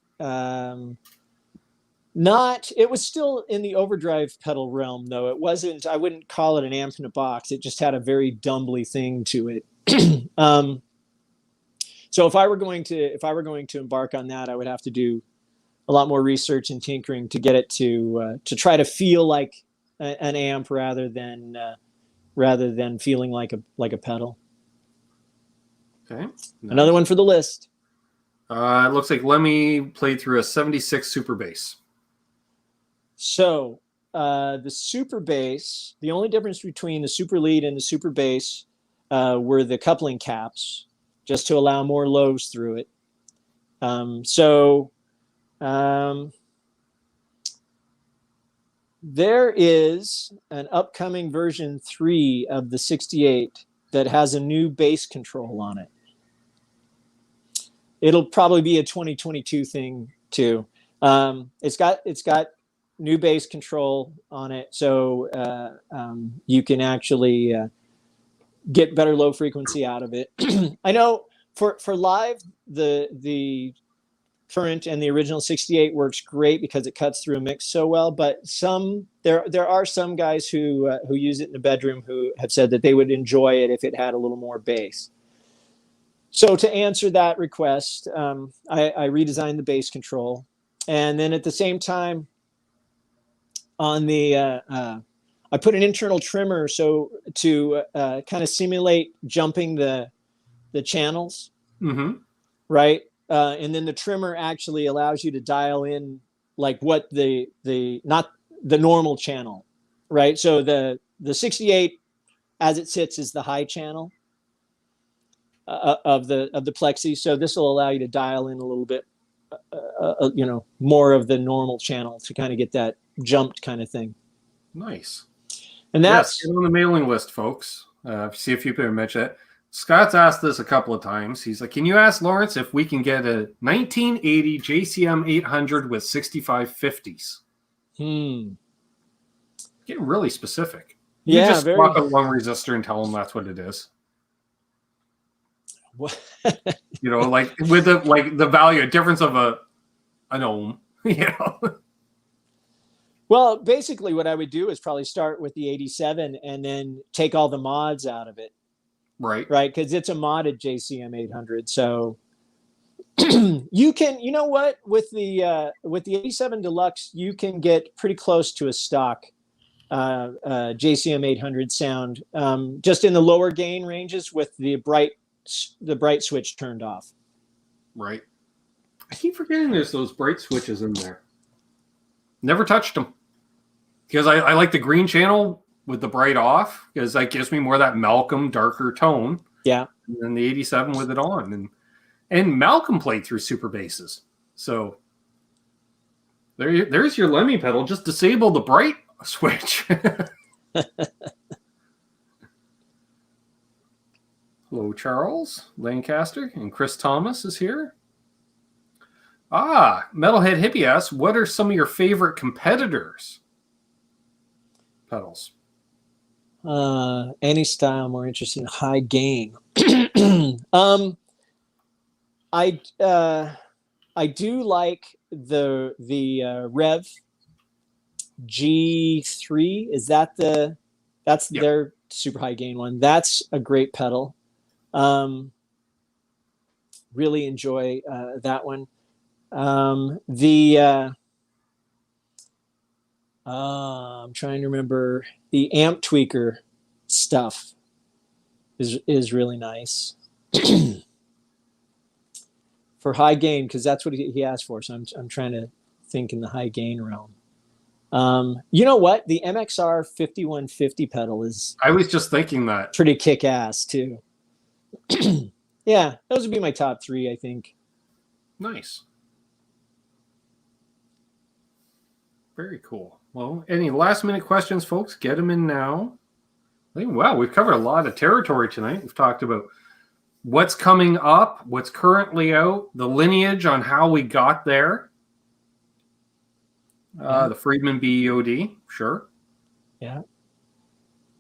It was still in the overdrive pedal realm, though. It wasn't. I wouldn't call it an amp in a box. It just had a very Dumbly thing to it. So if I were going to embark on that, I would have to do a lot more research and tinkering to get it to try to feel like an amp rather than feeling like a pedal. Okay. Nice. Another one for the list. It looks like Lemmy played through a 76 Super Bass. So the Super Bass, the only difference between the Super Lead and the Super Bass were the coupling caps, just to allow more lows through it. There is an upcoming version 3 of the 68 that has a new bass control on it. It'll probably be a 2022 thing too. It's got new bass control on it, so you can actually get better low frequency out of it. I know for live, the current and the original 68 works great because it cuts through a mix so well, but there are some guys who use it in the bedroom who have said that they would enjoy it if it had a little more bass. So to answer that request, I redesigned the bass control, and then at the same time on the I put an internal trimmer so to kind of simulate jumping the channels, right? And then the trimmer actually allows you to dial in like what the not the normal channel, right? So the 68 as it sits is the high channel of the plexi. So this will allow you to dial in a little bit, more of the normal channel to kind of get that jumped kind of thing. Nice. And that's get on the mailing list, folks. See if you can mention it. Scott's asked this a couple of times. He's like, can you ask Lawrence if we can get a 1980 JCM 800 with 65 50s? Getting really specific. Yeah, you just walk up one resistor and tell them that's what it is. Like with the value difference of an ohm, Well, basically what I would do is probably start with the 87 and then take all the mods out of it. Right. Because it's a modded JCM 800. So you can, with the 87 Deluxe, you can get pretty close to a stock JCM 800 sound, just in the lower gain ranges with the bright switch turned off. Right. I keep forgetting there's those bright switches in there. Never touched them because I like the green channel with the bright off because that gives me more of that Malcolm darker tone. Yeah. And then the 87 with it on. And Malcolm played through super basses. So there's your Lemmy pedal. Just disable the bright Switch. Hello, Charles Lancaster, and Chris Thomas is here. Metalhead Hippie asks, what are some of your favorite competitors? Pedals. Any style more interesting, high gain. I do like the Rev G3. Is that that's Yep. their super high gain one? That's a great pedal. Really enjoy that one. I'm trying to remember, the amp tweaker stuff is really nice for high gain, because that's what he asked for. So I'm trying to think in the high gain realm. You know what? The MXR 5150 pedal is, I was just thinking that. pretty kick ass too. Yeah, those would be my top three, I think. Nice. Very cool. Well, any last minute questions, folks? Get them in now. I think, wow, we've covered a lot of territory tonight. We've talked about what's coming up, what's currently out, the lineage on how we got there. The Friedman BEOD, sure. Yeah.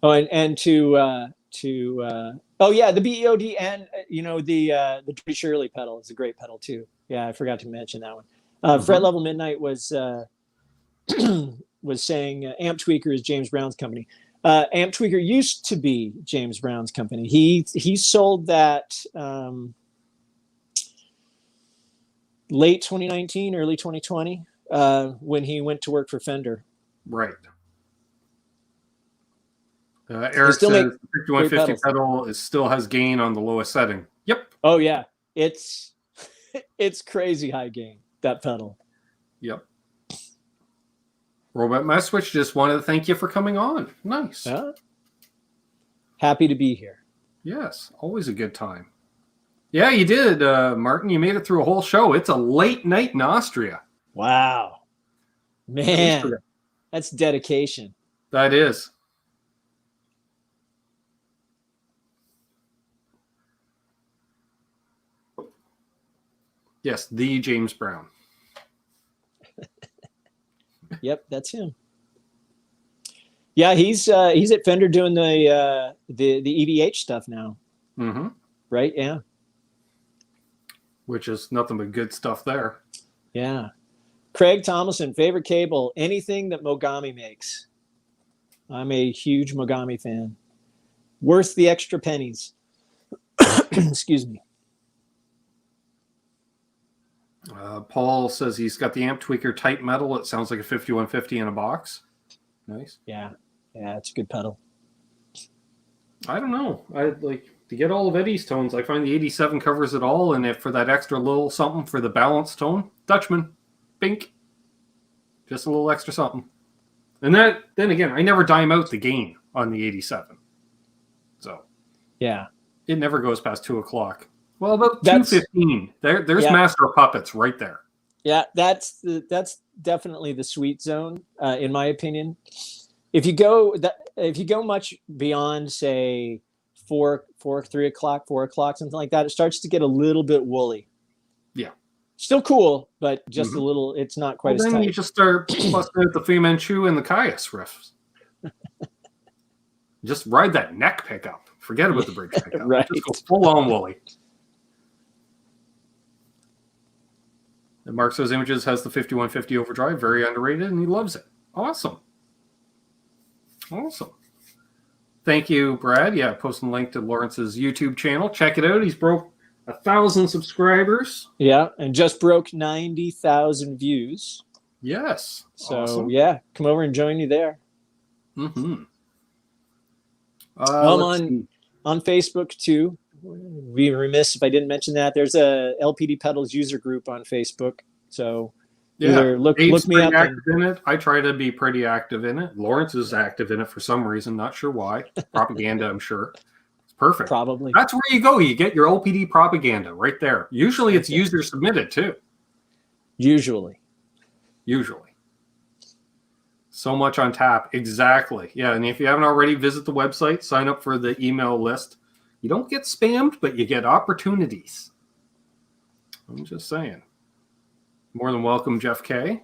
Oh, and to oh yeah, the BEOD, and the Dirty Shirley pedal is a great pedal too. Yeah, I forgot to mention that one. Fret Level Midnight was was saying Amp Tweaker is James Brown's company. Amp Tweaker used to be James Brown's company. He sold that late 2019, early 2020, when he went to work for Fender. Right. Eric still says make the 5150 pedals. pedal still has gain on the lowest setting. Yep. Oh yeah, it's crazy high gain, that pedal. Yep. Robot My Switch just wanted to thank you for coming on. Nice. Happy to be here. Yes, always a good time. Yeah, you did, Martin. You made it through a whole show. It's a late night in Austria. Wow, man, that's dedication. That is. Yes, the James Brown. Yep, that's him. Yeah, he's at Fender doing the EVH stuff now. Mm-hmm. Right? Yeah. Which is nothing but good stuff there. Yeah. Craig Thomason, favorite cable, anything that Mogami makes. I'm a huge Mogami fan. Worth the extra pennies. Excuse me. Paul says he's got the Amp Tweaker type metal. It sounds like a 5150 in a box. Nice. Yeah, it's a good pedal. I don't know. I like to get all of Eddie's tones. I find the 87 covers it all, and if for that extra little something for the balance tone, Dutchman, Bink, just a little extra something. And then again, I never dime out the gain on the 87. So yeah, it never goes past 2:00. Well, about 2:15. There's Master of Puppets right there. Yeah, that's definitely the sweet zone, in my opinion. If you go much beyond, say, 3 o'clock, 4 o'clock, something like that, it starts to get a little bit woolly. Yeah, still cool, but just a little. It's not quite as tight. Then you just start busting out the Fu Manchu and the Caius riffs. Just ride that neck pickup. Forget about the bridge pickup. Right. Just go full on woolly. And Mark Those Images has the 5150 overdrive, very underrated, and he loves it. Awesome. Thank you, Brad. Yeah, posting a link to Lawrence's YouTube channel. Check it out. He's broke 1,000 subscribers. Yeah, and just broke 90,000 views. Yes. So awesome. Yeah, come over and join you there. Mm-hmm. On Facebook too. Be remiss if I didn't mention that. There's a LPD Pedals user group on Facebook. So either look me up. Active in it. I try to be pretty active in it. Lawrence is active in it for some reason. Not sure why. Propaganda, I'm sure. It's perfect. Probably. That's where you go. You get your LPD propaganda right there. Usually it's user submitted too. Usually. So much on tap. Exactly. Yeah. And if you haven't already, visit the website, sign up for the email list. You don't get spammed, but you get opportunities. I'm just saying. More than welcome, Jeff K.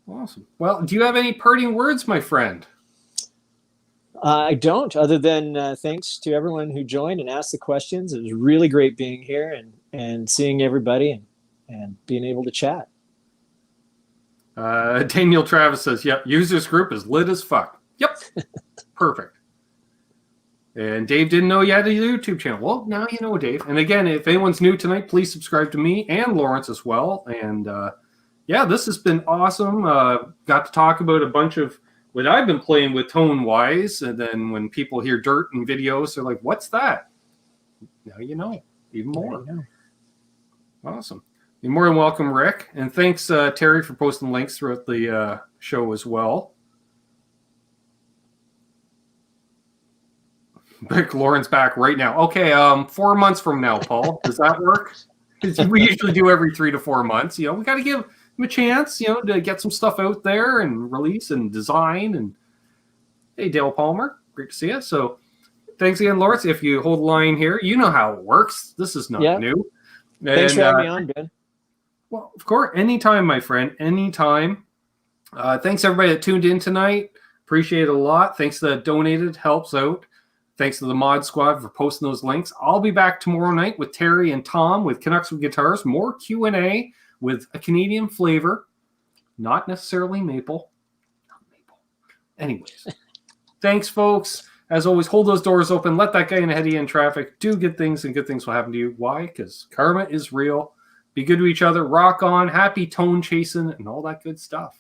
Awesome. Well, do you have any parting words, my friend? I don't, other than thanks to everyone who joined and asked the questions. It was really great being here and seeing everybody and being able to chat. Daniel Travis says, yep, users group is lit as fuck. Yep. Perfect. And Dave didn't know you had a YouTube channel. Well, now you know, Dave. And again, if anyone's new tonight, please subscribe to me and Lawrence as well. And yeah, this has been awesome. Got to talk about a bunch of what I've been playing with tone-wise. And then when people hear dirt and videos, they're like, what's that? Now you know, even more. Awesome. You're more than welcome, Rick. And thanks, Terry, for posting links throughout the show as well. Rick Lauren's back right now. Okay, 4 months from now, Paul. Does that work? We usually do every 3 to 4 months. You know, we got to give him a chance, you know, to get some stuff out there and release and design. And hey, Dale Palmer, great to see you. So thanks again, Lawrence. If you hold the line here, you know how it works. This is not new. Thanks for having me on, Ben. Well, of course, anytime, my friend, anytime. Thanks, everybody that tuned in tonight. Appreciate it a lot. Thanks that donated, helps out. Thanks to the Mod Squad for posting those links. I'll be back tomorrow night with Terry and Tom with Canucks with Guitars. More Q&A with a Canadian flavor. Not necessarily maple. Not maple. Anyways, thanks, folks. As always, hold those doors open. Let that guy in ahead of you in traffic. Do good things, and good things will happen to you. Why? Because karma is real. Be good to each other. Rock on. Happy tone chasing and all that good stuff.